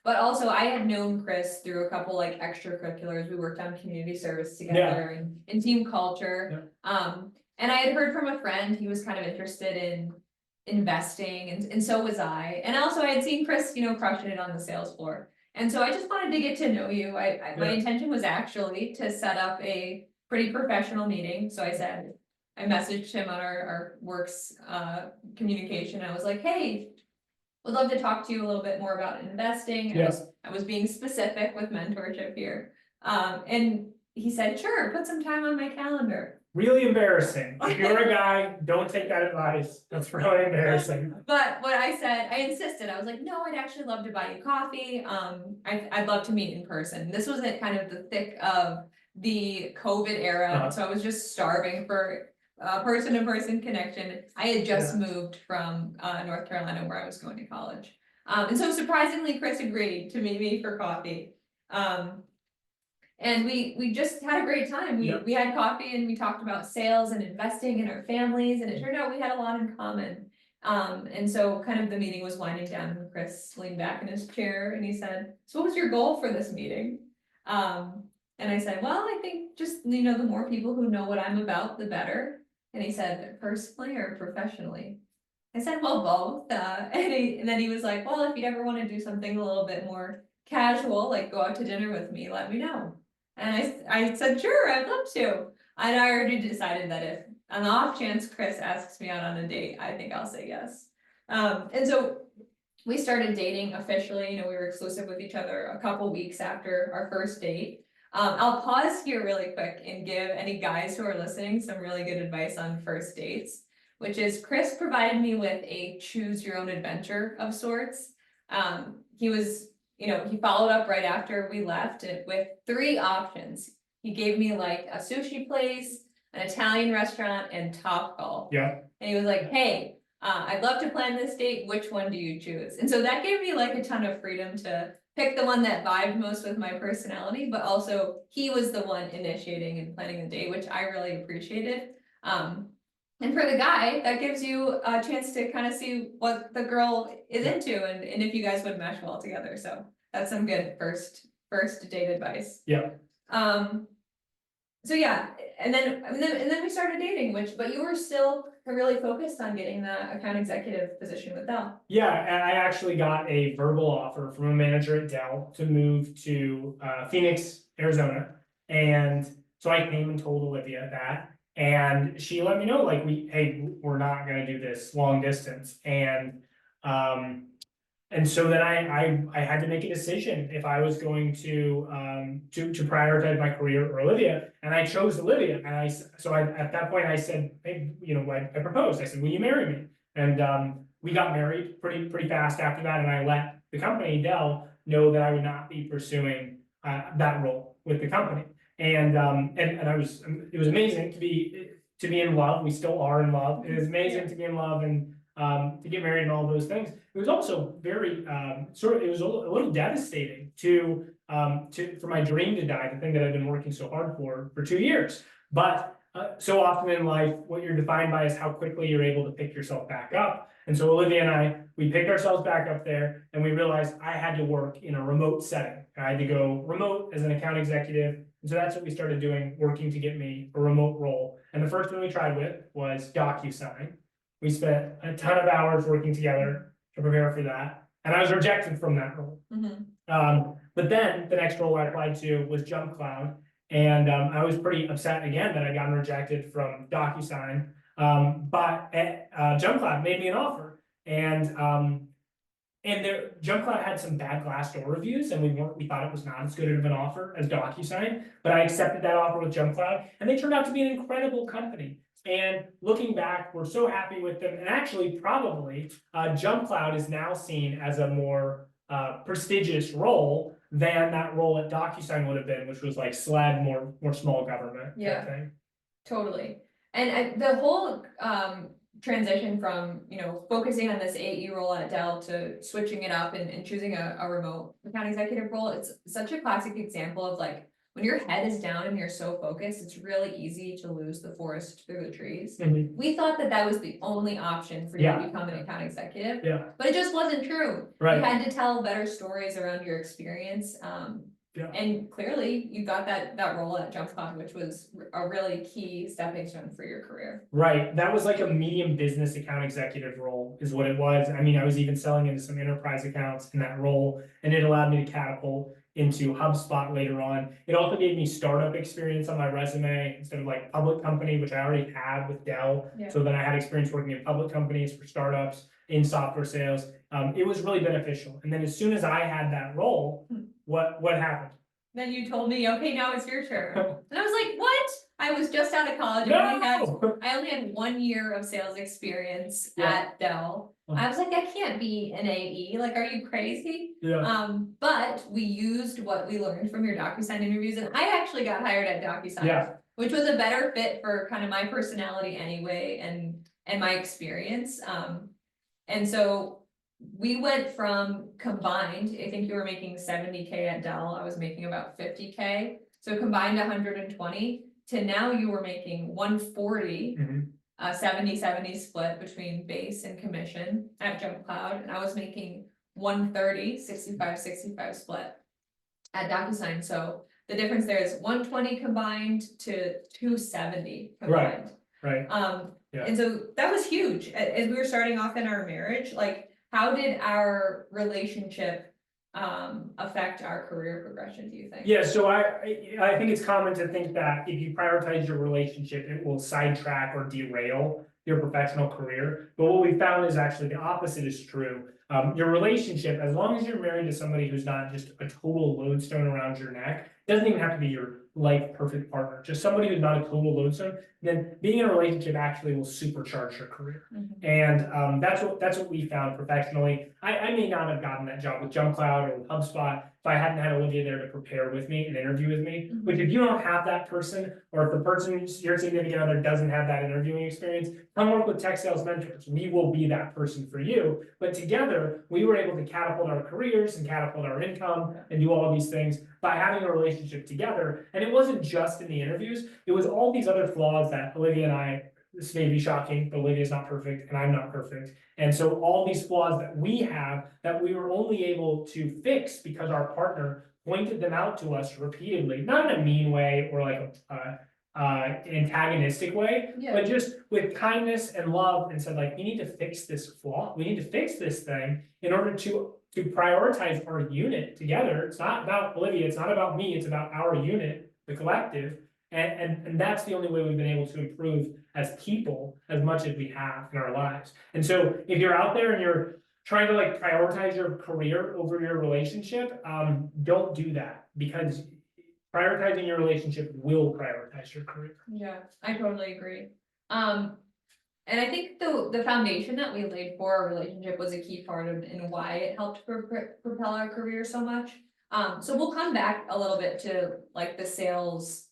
But also I had known Chris through a couple like extracurriculars. We worked on community service together and team culture. And I had heard from a friend, he was kind of interested in investing, and so was I. And also I had seen Chris, crushing it on the sales floor. And so I just wanted to get to know you. My intention was actually to set up a pretty professional meeting. So I messaged him on our works communication. I was like, hey, would love to talk to you a little bit more about investing. I was being specific with mentorship here. And he said, sure, put some time on my calendar. Really embarrassing. If you're a guy, don't take that advice. That's really embarrassing. But what I said, I insisted. I was like, no, I'd actually love to buy you coffee. I'd love to meet in person. This was at kind of the thick of the COVID era, so I was just starving for person-to-person connection. I had just moved from North Carolina, where I was going to college. And so surprisingly, Chris agreed to meet me for coffee. And we just had a great time. We had coffee and we talked about sales and investing in our families, and it turned out we had a lot in common. And so kind of the meeting was winding down, and Chris leaned back in his chair and he said, so what was your goal for this meeting? And I said, well, I think just, the more people who know what I'm about, the better. And he said, personally or professionally? I said, well, both. And then he was like, well, if you'd ever want to do something a little bit more casual, like go out to dinner with me, let me know. And I said, sure, I'd love to. And I already decided that if on the off chance Chris asks me out on a date, I think I'll say yes. And so we started dating officially. We were exclusive with each other a couple weeks after our first date. I'll pause here really quick and give any guys who are listening some really good advice on first dates, which is Chris provided me with a choose your own adventure of sorts. He followed up right after we left with 3 options. He gave me like a sushi place, an Italian restaurant, and Topgolf. Yeah. And he was like, hey, I'd love to plan this date. Which one do you choose? And so that gave me like a ton of freedom to pick the one that vibed most with my personality, but also he was the one initiating and planning the date, which I really appreciated. And for the guy, that gives you a chance to kind of see what the girl is into and if you guys would mesh well together. So that's some good first date advice. Yeah. So yeah, and then we started dating, but you were still really focused on getting the account executive position with Dell. Yeah, and I actually got a verbal offer from a manager at Dell to move to Phoenix, Arizona. And so I came and told Olivia that, and she let me know, like, we're not gonna do this long distance. And so then I had to make a decision if I was going to prioritize my career or Olivia, and I chose Olivia. And at that point I said, hey, I proposed. I said, will you marry me? And we got married pretty fast after that, and I let the company Dell know that I would not be pursuing that role with the company. And it was amazing to be in love. We still are in love. It is amazing to be in love and to get married and all those things. It was also very it was a little devastating for my dream to die, the thing that I've been working so hard for 2 years. But so often in life, what you're defined by is how quickly you're able to pick yourself back up. And so Olivia and we picked ourselves back up there, and we realized I had to work in a remote setting. I had to go remote as an account executive. And so that's what we started doing, working to get me a remote role. And the first one we tried with was DocuSign. We spent a ton of hours working together to prepare for that, and I was rejected from that role. But then the next role I applied to was JumpCloud, and I was pretty upset again that I'd gotten rejected from DocuSign. But JumpCloud made me an offer, and JumpCloud had some bad Glassdoor reviews, and we thought it was not as good of an offer as DocuSign. But I accepted that offer with JumpCloud, and they turned out to be an incredible company. And looking back, we're so happy with them. And actually, probably, Jump Cloud is now seen as a more prestigious role than that role at DocuSign would have been, which was like SLED, more small government Yeah. type thing. Totally. And the whole transition from, focusing on this AE role at Dell to switching it up and choosing a remote account executive role, it's such a classic example of like, when your head is down and you're so focused, it's really easy to lose the forest through the trees. Mhm. We thought that was the only option for you Yeah. to become an account executive, Yeah, but it just wasn't true. right. You had to tell better stories around your experience. Yeah. And clearly you got that role at JumpCon, which was a really key stepping stone for your career. Right, that was like a medium business account executive role is what it was. I mean, I was even selling into some enterprise accounts in that role, and it allowed me to catapult into HubSpot later on. It also gave me startup experience on my resume instead of like public company, which I already had with Dell. Yeah. So then I had experience working in public companies for startups in software sales. It was really beneficial. And then as soon as I had that role, what happened? Then you told me, okay, now it's your turn. And I was like, what? I was just out of college. No! I only had 1 year of sales experience Yeah. at Dell. I was like, I can't be an AE. Like, are you crazy? Yeah. But we used what we learned from your DocuSign interviews, and I actually got hired at DocuSign. Yeah. Which was a better fit for kind of my personality anyway, and my experience. And so we went from combined, I think you were making 70K at Dell, I was making about 50K. So combined 120 to now you were making 140, Mhm. 70-70 split between base and commission at Jump Cloud. And I was making 130, 65-65 split at DocuSign. So the difference there is 120 combined to 270 combined. Right. Yeah. And so that was huge. As we were starting off in our marriage, like, how did our relationship affect our career progression, do you think? Yeah, so I think it's common to think that if you prioritize your relationship, it will sidetrack or derail your professional career. But what we found is actually the opposite is true. Your relationship, as long as you're married to somebody who's not just a total lodestone around your neck, doesn't even have to be your life perfect partner, just somebody who's not a total lodestone, then being in a relationship actually will supercharge your career. And that's what we found professionally. I may not have gotten that job with Jump Cloud or with HubSpot if I hadn't had Olivia there to prepare with me and interview with me. Which if you don't have that person, or if the person, your significant other, doesn't have that interviewing experience, come work with Tech Sales Mentors. We will be that person for you. But together, we were able to catapult our careers and catapult our income and do all of these things by having a relationship together. And it wasn't just in the interviews, it was all these other flaws that Olivia and I, this may be shocking, but Olivia's not perfect and I'm not perfect. And so all these flaws that we have that we were only able to fix because our partner pointed them out to us repeatedly, not in a mean way or like an antagonistic way, but just with kindness and love, and said, like, we need to fix this flaw, we need to fix this thing in order to prioritize our unit together. It's not about Olivia, it's not about me, it's about our unit, the collective. And that's the only way we've been able to improve as people as much as we have in our lives. And so if you're out there and you're trying to like prioritize your career over your relationship, don't do that, because prioritizing your relationship will prioritize your career. Yeah, I totally agree. And I think the foundation that we laid for our relationship was a key part of and why it helped propel our career so much. So we'll come back a little bit to like the sales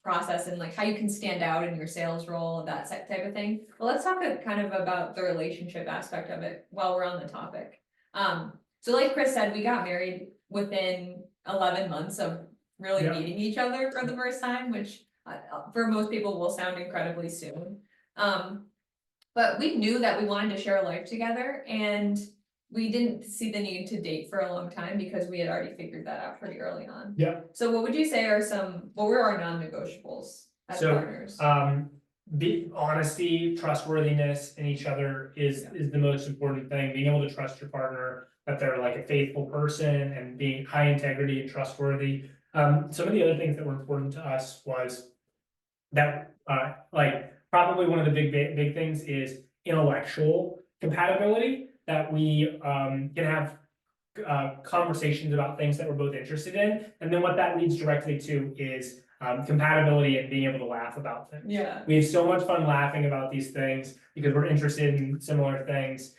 process and like how you can stand out in your sales role, that type of thing. But let's talk kind of about the relationship aspect of it while we're on the topic. So like Chris said, we got married within 11 months of really meeting each other for the first time, which for most people will sound incredibly soon. But we knew that we wanted to share a life together, and we didn't see the need to date for a long time because we had already figured that out pretty early on. Yeah. So what would you say are what were our non-negotiables as partners? The honesty, trustworthiness in each other is the most important thing. Being able to trust your partner, that they're like a faithful person, and being high integrity and trustworthy. Some of the other things that were important to us was that like probably one of the big things is intellectual compatibility, that we can have conversations about things that we're both interested in. And then what that leads directly to is compatibility and being able to laugh about things. Yeah. We have so much fun laughing about these things because we're interested in similar things.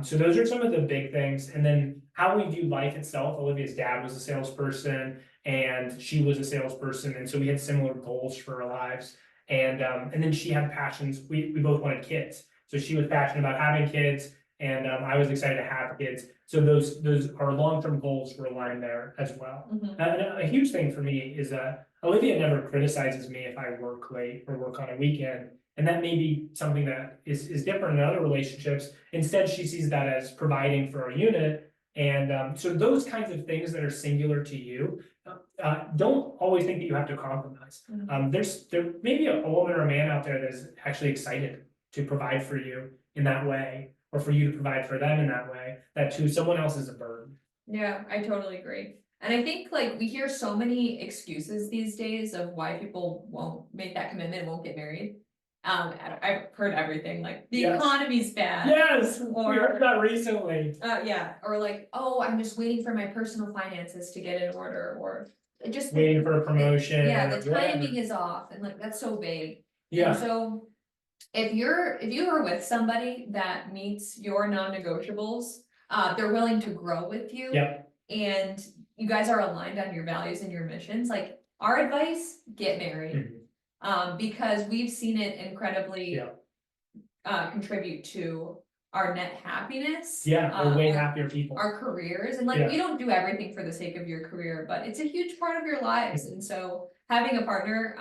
So those are some of the big things. And then how we view life itself. Olivia's dad was a salesperson and she was a salesperson. And so we had similar goals for our lives. And then she had passions. We both wanted kids. So she was passionate about having kids and I was excited to have kids. So those our long-term goals were aligned there as well. Mhm. And a huge thing for me is that Olivia never criticizes me if I work late or work on a weekend. And that may be something that is different in other relationships. Instead, she sees that as providing for our unit. And so those kinds of things that are singular to you, don't always think that you have to compromise. Mhm. There may be a woman or a man out there that is actually excited to provide for you in that way, or for you to provide for them in that way, that to someone else is a burden. Yeah, I totally agree. And I think like we hear so many excuses these days of why people won't make that commitment, won't get married. I've heard everything like the Yes. economy's bad. Yes, we Or- heard that recently. Yeah, or like, oh, I'm just waiting for my personal finances to get in order, or just. Waiting for a promotion. Yeah, or the whatever. timing is off, and like, that's so vague. And Yeah, so, if you are with somebody that meets your non-negotiables, they're willing to grow with you. yeah, And you guys are aligned on your values and your missions, like, our advice, get married. Because we've seen it incredibly. Yeah. Contribute to our net happiness. yeah, we're way our- happier people. Our careers, and like, Yeah. you don't do everything for the sake of your career, but it's a huge part of your lives, and so having a partner,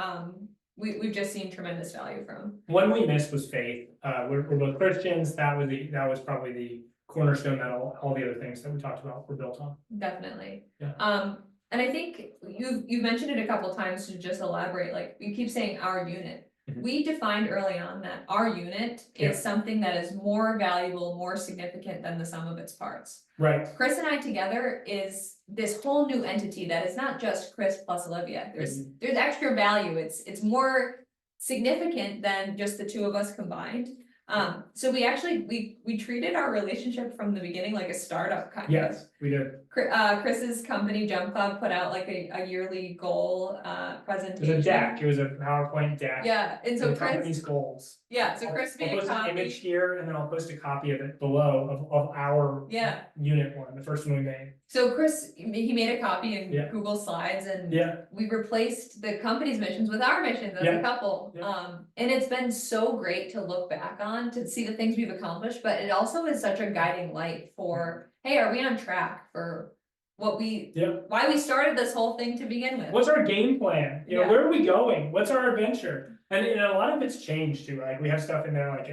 we've just seen tremendous value from. One we missed was faith. We're both Christians. That was probably the cornerstone that all the other things that we talked about were built on. Definitely. Yeah. And I think you've mentioned it a couple times to just elaborate, like, you keep saying our unit. Mhm. We defined early on that our unit Yeah. is something that is more valuable, more significant than the sum of its parts. Right. Chris and I together is this whole new entity that is not just Chris plus Olivia. There's extra value. It's more significant than just the two of us combined. So we actually we treated our relationship from the beginning like a startup kind of. Yes, we did. Chris's company Jump Club put out like a yearly goal It was presentation. a deck. It was a PowerPoint deck. Yeah, and so The Chris, company's goals. so Chris I'll made a post an image copy. here and then I'll post a copy of it below of our Yeah, unit one, the first one we made. so Chris, he made a copy in Yeah. Google Slides, and Yeah, we replaced the company's missions with our missions as a Yeah. couple. Yeah. And it's been so great to look back on, to see the things we've accomplished, but it also is such a guiding light for, hey, are we on track for what yeah. why we started this whole thing to begin with? What's our game plan? You know, Yeah. where are we going? What's our adventure? And a lot of it's changed too. Like we have stuff in there like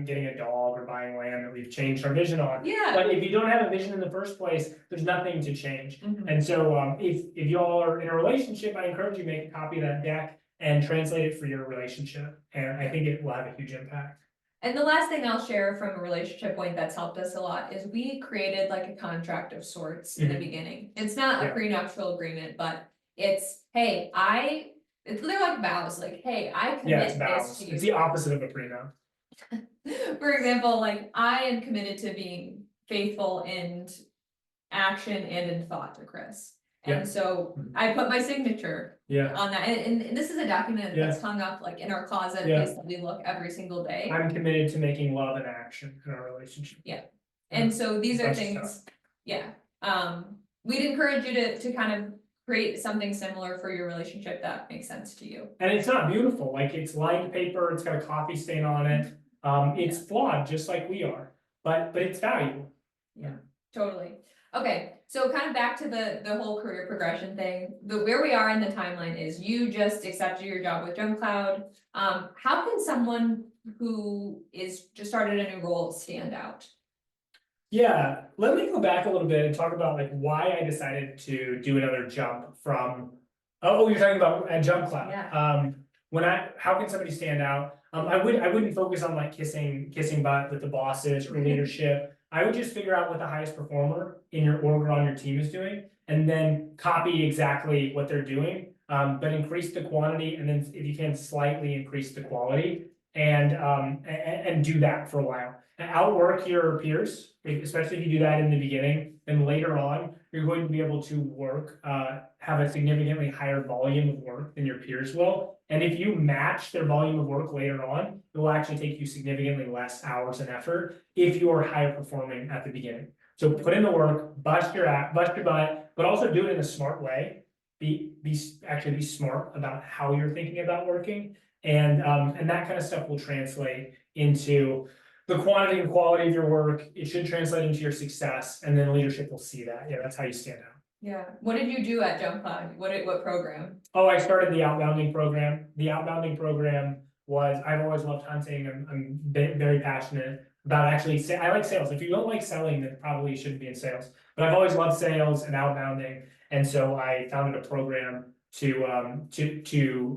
getting a dog or buying land that we've changed our vision on. Yeah. But if you don't have a vision in the first place, there's nothing to change. Mhm. And so if y'all are in a relationship, I encourage you to make a copy of that deck and translate it for your relationship. And I think it will have a huge impact. And the last thing I'll share from a relationship point that's helped us a lot is we created like a contract of sorts in the beginning. It's not a Yeah. prenuptial agreement, but it's, hey, it's literally like vows, like, hey, I Yeah, commit it's this vows. to you. It's the opposite of a prenup. For example, like, I am committed to being faithful in action and in thought to Chris. Yeah. And so I put my signature Yeah, on that, and this is a document Yeah. that's hung up like in our closet, Yeah. place that we look every single day. I'm committed to making love an action in our relationship. And so these are That's things, yeah, we'd encourage you to kind of create something similar for your relationship that makes sense to you. And it's not beautiful, like it's lined paper, it's got a coffee stain on it. It's flawed, just like we are, but it's valuable. Totally. Okay, so kind of back to the whole career progression thing, where we are in the timeline is you just accepted your job with JumpCloud. How can someone who is just started a new role stand out? Yeah, let me go back a little bit and talk about like why I decided to do another jump from, you're talking about at JumpCloud. Yeah. How can somebody stand out? I wouldn't focus on like kissing butt with the bosses or leadership. I would just figure out what the highest performer in your org or on your team is doing, and then copy exactly what they're doing, but increase the quantity, and then if you can, slightly increase the quality, and do that for a while. And outwork your peers, especially if you do that in the beginning, and later on, you're going to be able to work, have a significantly higher volume of work than your peers will. And if you match their volume of work later on, it will actually take you significantly less hours and effort if you are higher performing at the beginning. So put in the work, bust your butt, but also do it in a smart way. Actually be smart about how you're thinking about working, and that kind of stuff will translate into the quantity and quality of your work. It should translate into your success, and then leadership will see that. Yeah, that's how you stand out. Yeah, what did you do at Jump Cloud? What program? Oh, I started the outbounding program. The outbounding program was, I've always loved hunting. I'm very passionate about actually, I like sales. If you don't like selling, then probably you shouldn't be in sales. But I've always loved sales and outbounding. And so I founded a program to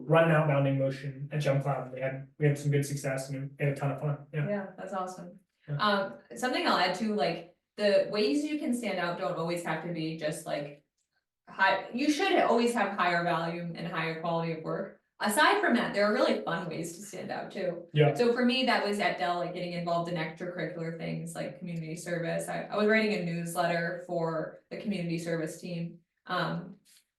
run an outbounding motion at Jump Cloud. We had some good success and we had a ton of fun. Yeah. Yeah, that's awesome. Yeah. Something I'll add to, like, the ways you can stand out don't always have to be just like high. You should always have higher value and higher quality of work. Aside from that, there are really fun ways to stand out too. Yeah. So for me, that was at Dell, like getting involved in extracurricular things like community service. I was writing a newsletter for the community service team.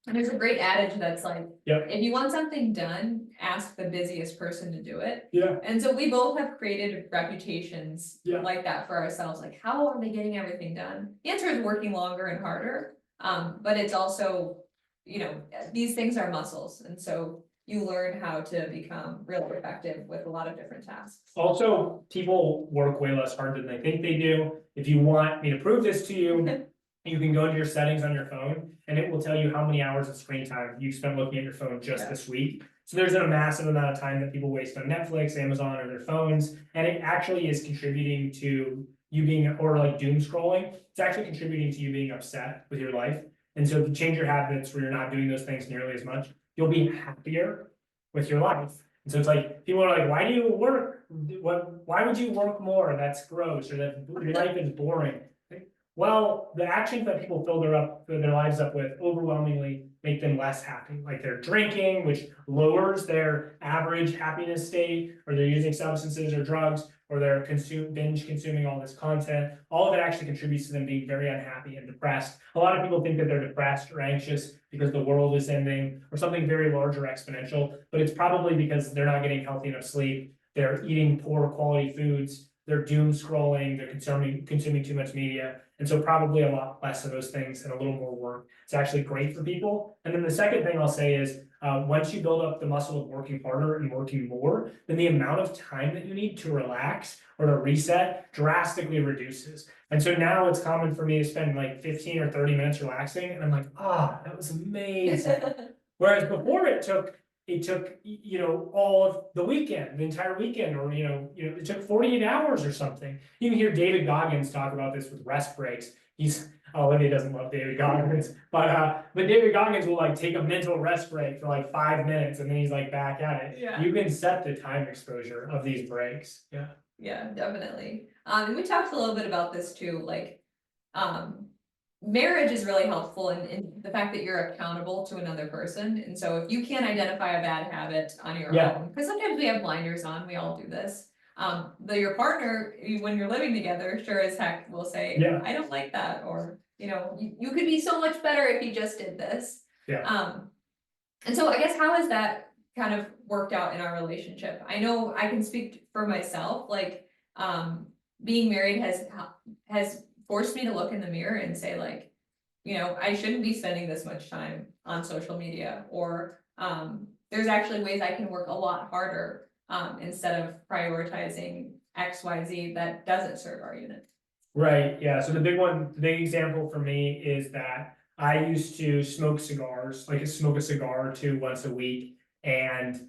And there's a great adage that's like, Yep. if you want something done, ask the busiest person to do it. Yeah. And so we both have created reputations Yeah. like that for ourselves. Like, how are they getting everything done? The answer is working longer and harder. But it's also, you know, these things are muscles. And so you learn how to become really effective with a lot of different tasks. Also, people work way less hard than they think they do. If you want me to prove this to you, you can go into your settings on your phone and it will tell you how many hours of screen time you spent looking at your phone just this week. So there's a massive amount of time that people waste on Netflix, Amazon, or their phones, and it actually is contributing to you being, or like doom scrolling. It's actually contributing to you being upset with your life. And so if you change your habits where you're not doing those things nearly as much, you'll be happier with your life. And so it's like, people are like, why do you work? Why would you work more? That's gross, or that your life is boring. Well, the actions that people fill their lives up with overwhelmingly make them less happy. Like they're drinking, which lowers their average happiness state, or they're using substances or drugs, or they're binge consuming all this content. All of it actually contributes to them being very unhappy and depressed. A lot of people think that they're depressed or anxious because the world is ending, or something very large or exponential, but it's probably because they're not getting healthy enough sleep, they're eating poor quality foods, they're doom scrolling, they're consuming too much media. And so probably a lot less of those things and a little more work. It's actually great for people. And then the second thing I'll say is, once you build up the muscle of working harder and working more, then the amount of time that you need to relax or to reset drastically reduces. And so now it's common for me to spend like 15 or 30 minutes relaxing, and I'm like, that was amazing. Whereas before it took, you know, all of the weekend, the entire weekend, or, you know, it took 48 hours or something. You can hear David Goggins talk about this with rest breaks. Olivia doesn't love David Goggins, but David Goggins will like take a mental rest break for like 5 minutes and then he's like back at it. Yeah. You can set the time exposure of these breaks. Yeah. Yeah, definitely. And we talked a little bit about this too, like, marriage is really helpful in the fact that you're accountable to another person. And so if you can't identify a bad habit on your own, because sometimes we have blinders on, we all do this. Your partner, when you're living together, sure as heck will say, I don't like that, or, you know, you could be so much better if you just did this. Yeah. And so I guess, how has that kind of worked out in our relationship? I know I can speak for myself, like, being married has forced me to look in the mirror and say, like, you know, I shouldn't be spending this much time on social media, or there's actually ways I can work a lot harder instead of prioritizing XYZ that doesn't serve our unit. Right, yeah, so the big example for me is that I used to smoke cigars, like smoke a cigar or two once a week, and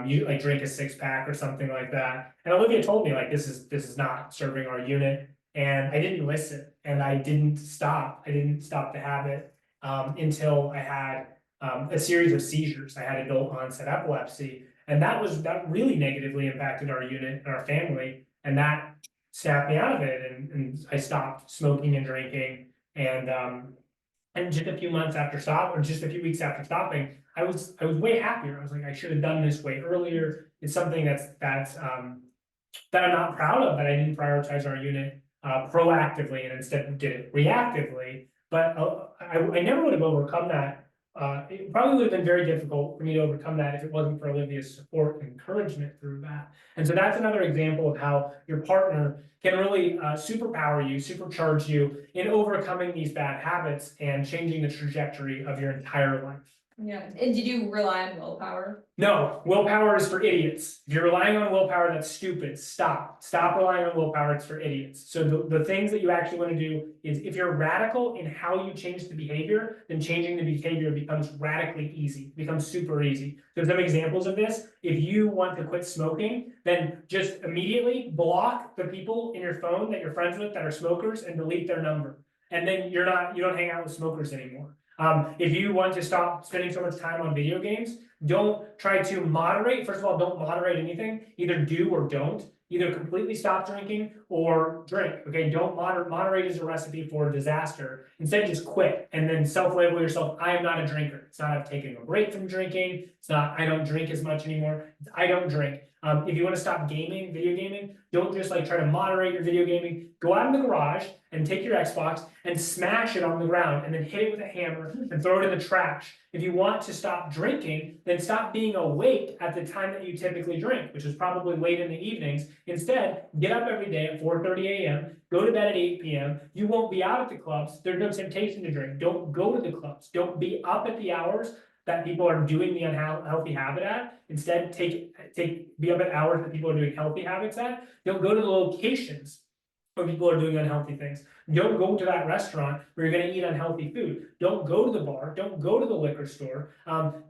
you like drink a 6-pack or something like that. And Olivia told me, like, this is not serving our unit, and I didn't listen, and I didn't stop the habit until I had a series of seizures. I had adult onset epilepsy, and that really negatively impacted our unit and our family, and that snapped me out of it, and I stopped smoking and drinking, and just a few months after just a few weeks after stopping, I was way happier. I was like, I should have done this way earlier. It's something that I'm not proud of, that I didn't prioritize our unit proactively and instead did it reactively. but I never would have overcome that. It probably would have been very difficult for me to overcome that if it wasn't for Olivia's support and encouragement through that. And so that's another example of how your partner can really superpower you, supercharge you in overcoming these bad habits and changing the trajectory of your entire life. Yeah, and did you rely on willpower? No, willpower is for idiots. If you're relying on willpower, that's stupid. Stop. Stop relying on willpower, it's for idiots. So the things that you actually want to do is, if you're radical in how you change the behavior, then changing the behavior becomes radically easy, becomes super easy. So some examples of this: if you want to quit smoking, then just immediately block the people in your phone that you're friends with that are smokers and delete their number. And then you don't hang out with smokers anymore. If you want to stop spending so much time on video games, don't try to moderate. First of all, don't moderate anything. Either do or don't. Either completely stop drinking or drink. Okay, don't moderate is a recipe for disaster. Instead, just quit and then self-label yourself. I am not a drinker. It's not I've taken a break from drinking. It's not I don't drink as much anymore. It's I don't drink. If you want to stop gaming, video gaming, don't just like try to moderate your video gaming. Go out in the garage and take your Xbox and smash it on the ground and then hit it with a hammer and throw it in the trash. If you want to stop drinking, then stop being awake at the time that you typically drink, which is probably late in the evenings. Instead, get up every day at 4:30 a.m., go to bed at 8 p.m. You won't be out at the clubs. There's no temptation to drink. Don't go to the clubs. Don't be up at the hours that people are doing the unhealthy habit at. Instead, be up at hours that people are doing healthy habits at. Don't go to the locations where people are doing unhealthy things. Don't go to that restaurant where you're going to eat unhealthy food. Don't go to the bar. Don't go to the liquor store.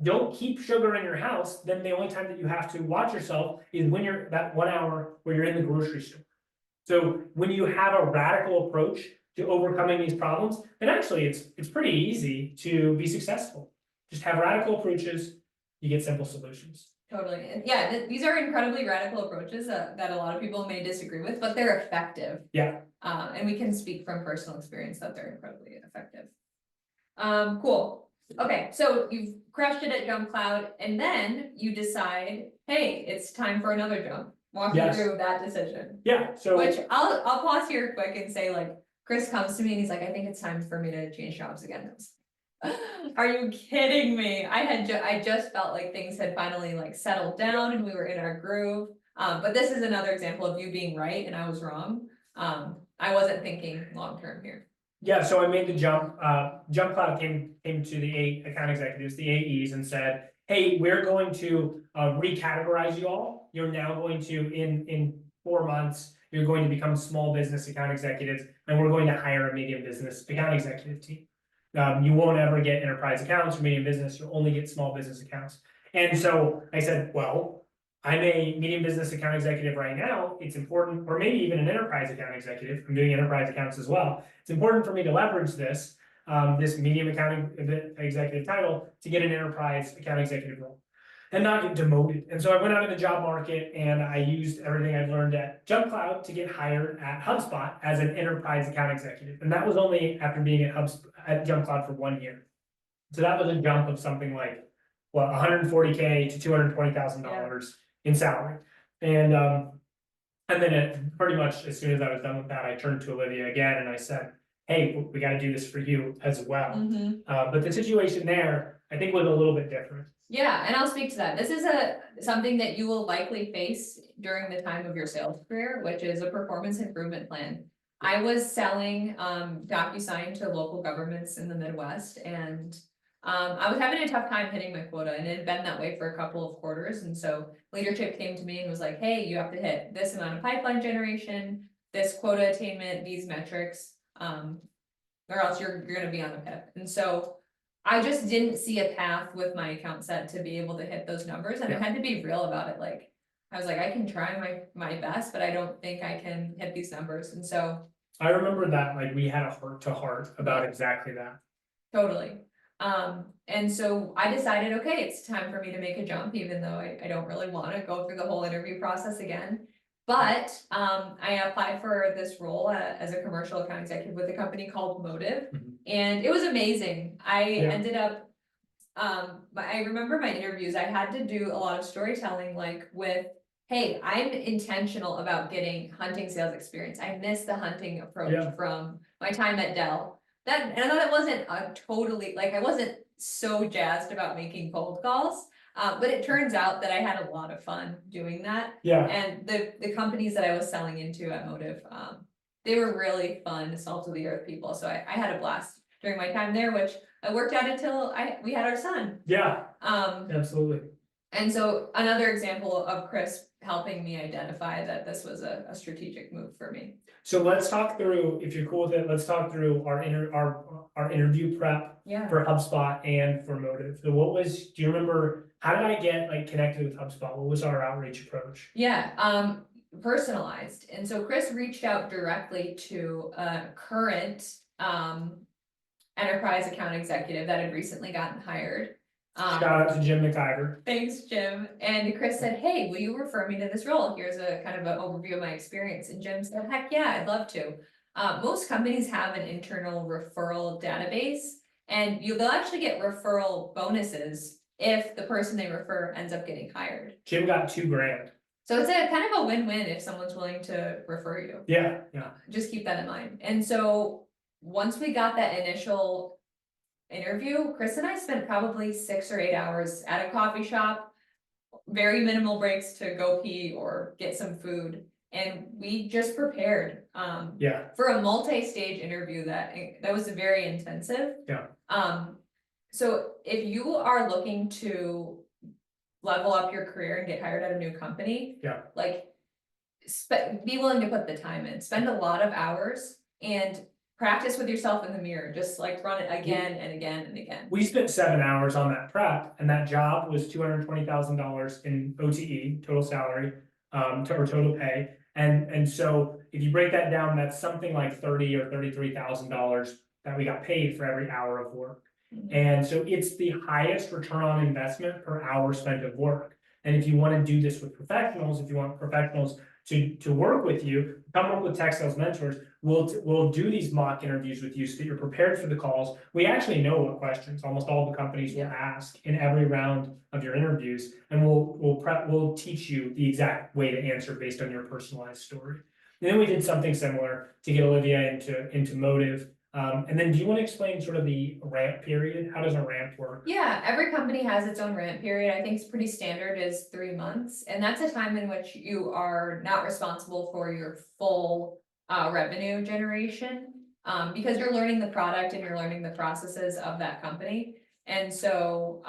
Don't keep sugar in your house. Then the only time that you have to watch yourself is when you're that 1 hour where you're in the grocery store. So when you have a radical approach to overcoming these problems, then actually it's pretty easy to be successful. Just have radical approaches, you get simple solutions. Totally, and yeah, these are incredibly radical approaches that a lot of people may disagree with, but they're effective. Yeah. And we can speak from personal experience that they're incredibly effective. Cool. Okay, so you've crushed it at Jump Cloud, and then you decide, hey, it's time for another jump. Walk me through that decision. Yeah. So which I'll pause here quick and say, like, Chris comes to me and he's like, I think it's time for me to change jobs again. Are you kidding me? I just felt like things had finally like settled down and we were in our groove. But this is another example of you being right and I was wrong. I wasn't thinking long term here. Yeah, so I made the jump. Jump Cloud came to the account executives, the AEs, and said, hey, we're going to recategorize you all. You're now going to, in 4 months, you're going to become small business account executives, and we're going to hire a medium business account executive team. You won't ever get enterprise accounts or medium business, you'll only get small business accounts. And so I said, well, I'm a medium business account executive right now. It's important, or maybe even an enterprise account executive. I'm doing enterprise accounts as well. It's important for me to leverage this, this medium account executive title to get an enterprise account executive role and not get demoted. And so I went out in the job market and I used everything I've learned at Jump Cloud to get hired at HubSpot as an enterprise account executive. And that was only after being at Jump Cloud for 1 year. So that was a jump of something like, what, $140K to $220,000 in salary. And then pretty much as soon as I was done with that, I turned to Olivia again and I said, hey, we got to do this for you as well. But the situation there, I think, was a little bit different. Yeah, and I'll speak to that. This is something that you will likely face during the time of your sales career, which is a performance improvement plan. I was selling DocuSign to local governments in the Midwest, and I was having a tough time hitting my quota, and it had been that way for a couple of quarters. And so leadership came to me and was like, hey, you have to hit this amount of pipeline generation, this quota attainment, these metrics, or else you're going to be on the PIP. And so I just didn't see a path with my account set to be able to hit those numbers. And I had to be real about it. Like, I was like, I can try my best, but I don't think I can hit these numbers. And so I remember that, like, we had a heart to heart about exactly that. Totally. And so I decided, okay, it's time for me to make a jump, even though I don't really want to go through the whole interview process again. But I applied for this role as a commercial account executive with a company called Motive, and it was amazing. I ended up, I remember my interviews, I had to do a lot of storytelling, like with, hey, I'm intentional about getting hunting sales experience. I miss the hunting approach from my time at Dell. and I thought it wasn't a totally, like, I wasn't so jazzed about making cold calls. But it turns out that I had a lot of fun doing that. Yeah, And the companies that I was selling into at Motive, they were really fun, salt of the earth people, so I had a blast during my time there, which I worked at until we had our son. yeah, Um, absolutely. and so another example of Chris helping me identify that this was a strategic move for me. So let's talk through, if you're cool with it, let's talk through our interview prep Yeah. for HubSpot and for Motive. So do you remember, how did I get like connected with HubSpot? What was our outreach approach? Yeah, personalized. And so Chris reached out directly to a current enterprise account executive that had recently gotten hired. Shout out to Jim McIver. Thanks, Jim. And Chris said, hey, will you refer me to this role? Here's a kind of an overview of my experience. And Jim said, heck yeah, I'd love to. Most companies have an internal referral database, and they'll actually get referral bonuses if the person they refer ends up getting hired. Jim got $2,000. So it's a kind of a win-win if someone's willing to refer you. Yeah. Just keep that in mind. And so once we got that initial interview, Chris and I spent probably 6 or 8 hours at a coffee shop, very minimal breaks to go pee or get some food. And we just prepared for a multi-stage interview that was very intensive. Yeah. So if you are looking to level up your career and get hired at a new company, like be willing to put the time in, spend a lot of hours and practice with yourself in the mirror, just like run it again and again and again. We spent 7 hours on that prep, and that job was $220,000 in OTE, total salary, or total pay. And so if you break that down, that's something like $30,000 or $33,000 that we got paid for every hour of work. And so it's the highest return on investment per hour spent of work. And if you want to do this with professionals, if you want professionals to work with you, come work with Tech Sales Mentors. We'll do these mock interviews with you so that you're prepared for the calls. We actually know what questions almost all the companies will ask in every round of your interviews, and we'll teach you the exact way to answer based on your personalized story. And then we did something similar to get Olivia into Motive. And then do you want to explain sort of the ramp period? How does a ramp work? Yeah, every company has its own ramp period. I think it's pretty standard is 3 months. And that's a time in which you are not responsible for your full revenue generation, because you're learning the product and you're learning the processes of that company. And so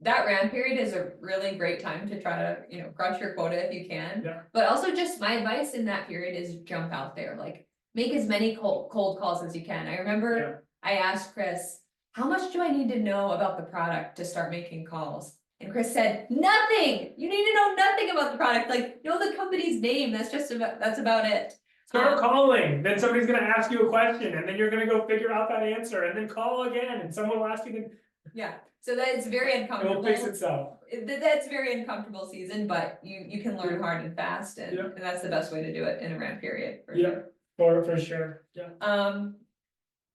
that ramp period is a really great time to try to, crush your quota if you can. Yeah. But also just my advice in that period is jump out there, like make as many cold calls as you can. I remember I asked Chris, how much do I need to know about the product to start making calls? And Chris said, nothing. You need to know nothing about the product. Like, know the company's name. That's about it. Start calling. Then somebody's going to ask you a question, and then you're going to go figure out that answer, and then call again, and someone will ask you. Yeah. So that is very uncomfortable. It will fix itself. That's very uncomfortable season, but you can learn hard and fast, and that's the best way to do it in a ramp period. For sure. Yeah.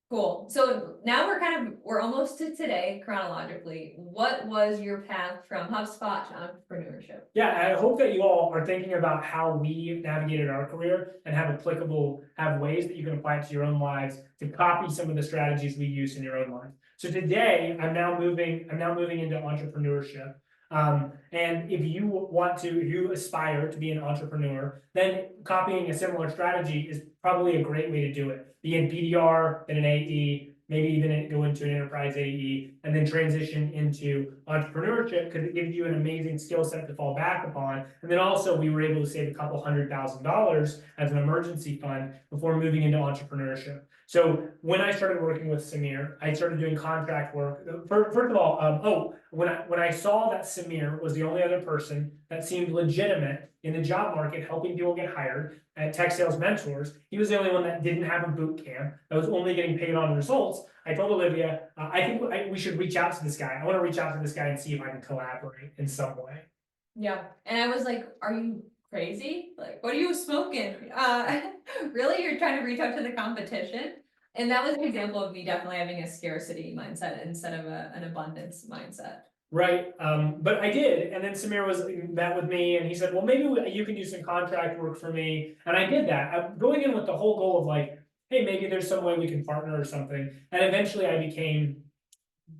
Cool. So now we're almost to today chronologically. What was your path from HubSpot to entrepreneurship? Yeah, I hope that you all are thinking about how we navigated our career and have ways that you can apply it to your own lives to copy some of the strategies we use in your own life. So today I'm now moving into entrepreneurship. And if you aspire to be an entrepreneur, then copying a similar strategy is probably a great way to do it. Be in BDR, then an AE, maybe even go into an enterprise AE, and then transition into entrepreneurship because it gives you an amazing skill set to fall back upon. And then also we were able to save a couple $100,000 as an emergency fund before moving into entrepreneurship. So when I started working with Samir, I started doing contract work. First of all, when I saw that Samir was the only other person that seemed legitimate in the job market helping people get hired at Tech Sales Mentors, he was the only one that didn't have a boot camp, that was only getting paid on results. I told Olivia, I think we should reach out to this guy. I want to reach out to this guy and see if I can collaborate in some way. Yeah, and I was like, are you crazy? Like, what are you smoking? Really, you're trying to reach out to the competition? And that was an example of me definitely having a scarcity mindset instead of an abundance mindset. Right, but I did, and then Samir met with me, and he said, well, maybe you can do some contract work for me, and I did that. I'm going in with the whole goal of like, hey, maybe there's some way we can partner or something. And eventually I became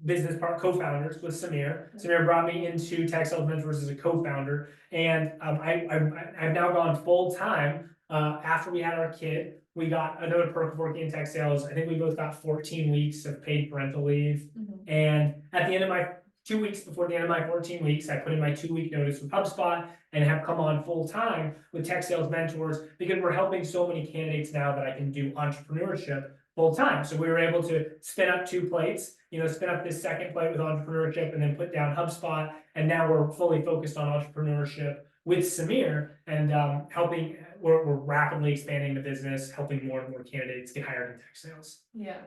business part co-founders with Samir. Samir brought me into Tech Sales Mentors as a co-founder, and I've now gone full time. After we had our kid, we got another perk of working in tech sales. I think we both got 14 weeks of paid parental leave, and at the end of my 2 weeks before the end of my 14 weeks, I put in my 2 week notice with HubSpot and have come on full time with Tech Sales Mentors because we're helping so many candidates now that I can do entrepreneurship full time. So we were able to spin up 2 plates, spin up this second plate with entrepreneurship and then put down HubSpot. And now we're fully focused on entrepreneurship with Samir and helping, we're rapidly expanding the business, helping more and more candidates get hired in tech sales. Yeah,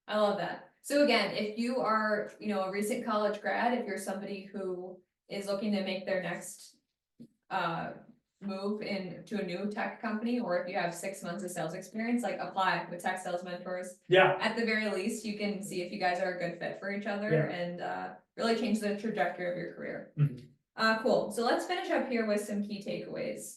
I love that. So again, if you are, a recent college grad, if you're somebody who is looking to make their next move into a new tech company, or if you have 6 months of sales experience, like apply with Tech Sales Mentors. Yeah. At the very least, you can see if you guys are a good fit for each other and really change the trajectory of your career. Cool. So let's finish up here with some key takeaways.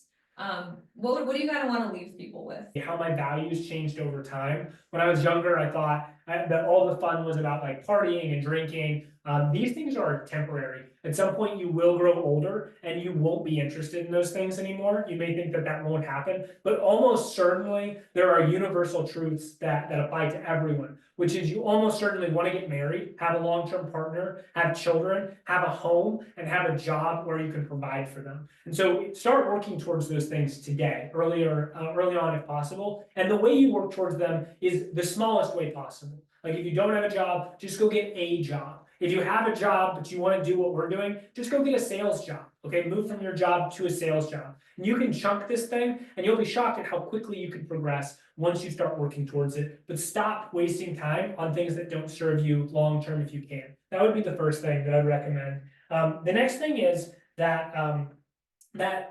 What do you kind of want to leave people with? How my values changed over time. When I was younger, I thought that all the fun was about like partying and drinking. These things are temporary. At some point you will grow older and you won't be interested in those things anymore. You may think that that won't happen, but almost certainly there are universal truths that apply to everyone, which is you almost certainly want to get married, have a long-term partner, have children, have a home, and have a job where you can provide for them. And so start working towards those things today, early on if possible. And the way you work towards them is the smallest way possible. Like if you don't have a job, just go get a job. If you have a job, but you want to do what we're doing, just go get a sales job, okay? Move from your job to a sales job. And you can chunk this thing, and you'll be shocked at how quickly you can progress once you start working towards it. But stop wasting time on things that don't serve you long-term if you can. That would be the first thing that I'd recommend. The next thing is that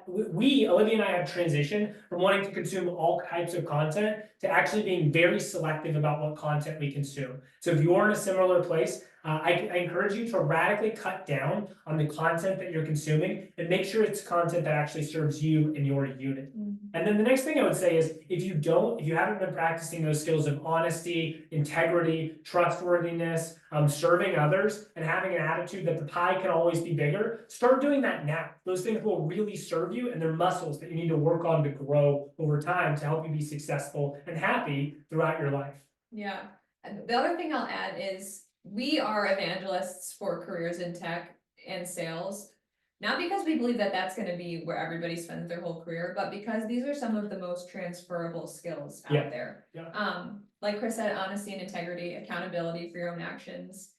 Olivia and I have transitioned from wanting to consume all types of content to actually being very selective about what content we consume. So if you're in a similar place, I encourage you to radically cut down on the content that you're consuming and make sure it's content that actually serves you and your unit. And then the next thing I would say is if you haven't been practicing those skills of honesty, integrity, trustworthiness, serving others, and having an attitude that the pie can always be bigger, start doing that now. Those things will really serve you, and they're muscles that you need to work on to grow over time to help you be successful and happy throughout your life. Yeah. And the other thing I'll add is we are evangelists for careers in tech and sales, not because we believe that that's going to be where everybody spends their whole career, but because these are some of the most transferable skills out there. Like Chris said, honesty and integrity, accountability for your own actions,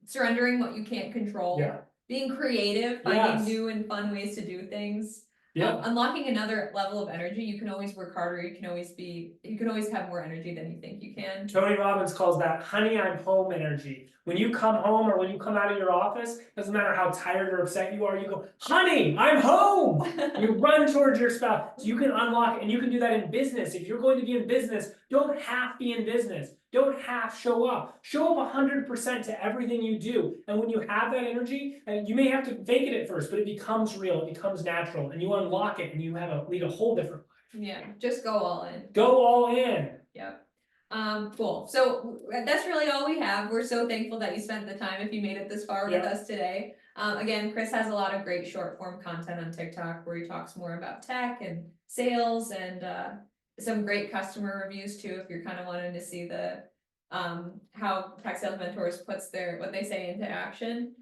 surrendering what you can't control, being creative, finding new and fun ways to do things. Unlocking another level of energy. You can always work harder. You can always have more energy than you think you can. Tony Robbins calls that honey, I'm home energy. When you come home or when you come out of your office, doesn't matter how tired or upset you are, you go, honey, I'm home. You run towards your spouse. So you can unlock, and you can do that in business. If you're going to be in business, don't half be in business. Don't half show up. Show up 100% to everything you do. And when you have that energy, and you may have to fake it at first, but it becomes real, it becomes natural, and you unlock it and you lead a whole different life. Yeah, just go all in. Go all in. Yep. Cool. So that's really all we have. We're so thankful that you spent the time if you made it this far with us today. Again, Chris has a lot of great short form content on TikTok where he talks more about tech and sales and some great customer reviews too, if you're kind of wanting to see the how Tech Sales Mentors puts what they say into action.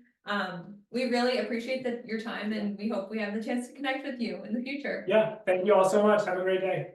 We really appreciate your time, and we hope we have the chance to connect with you in the future. Yeah, thank you all so much. Have a great day.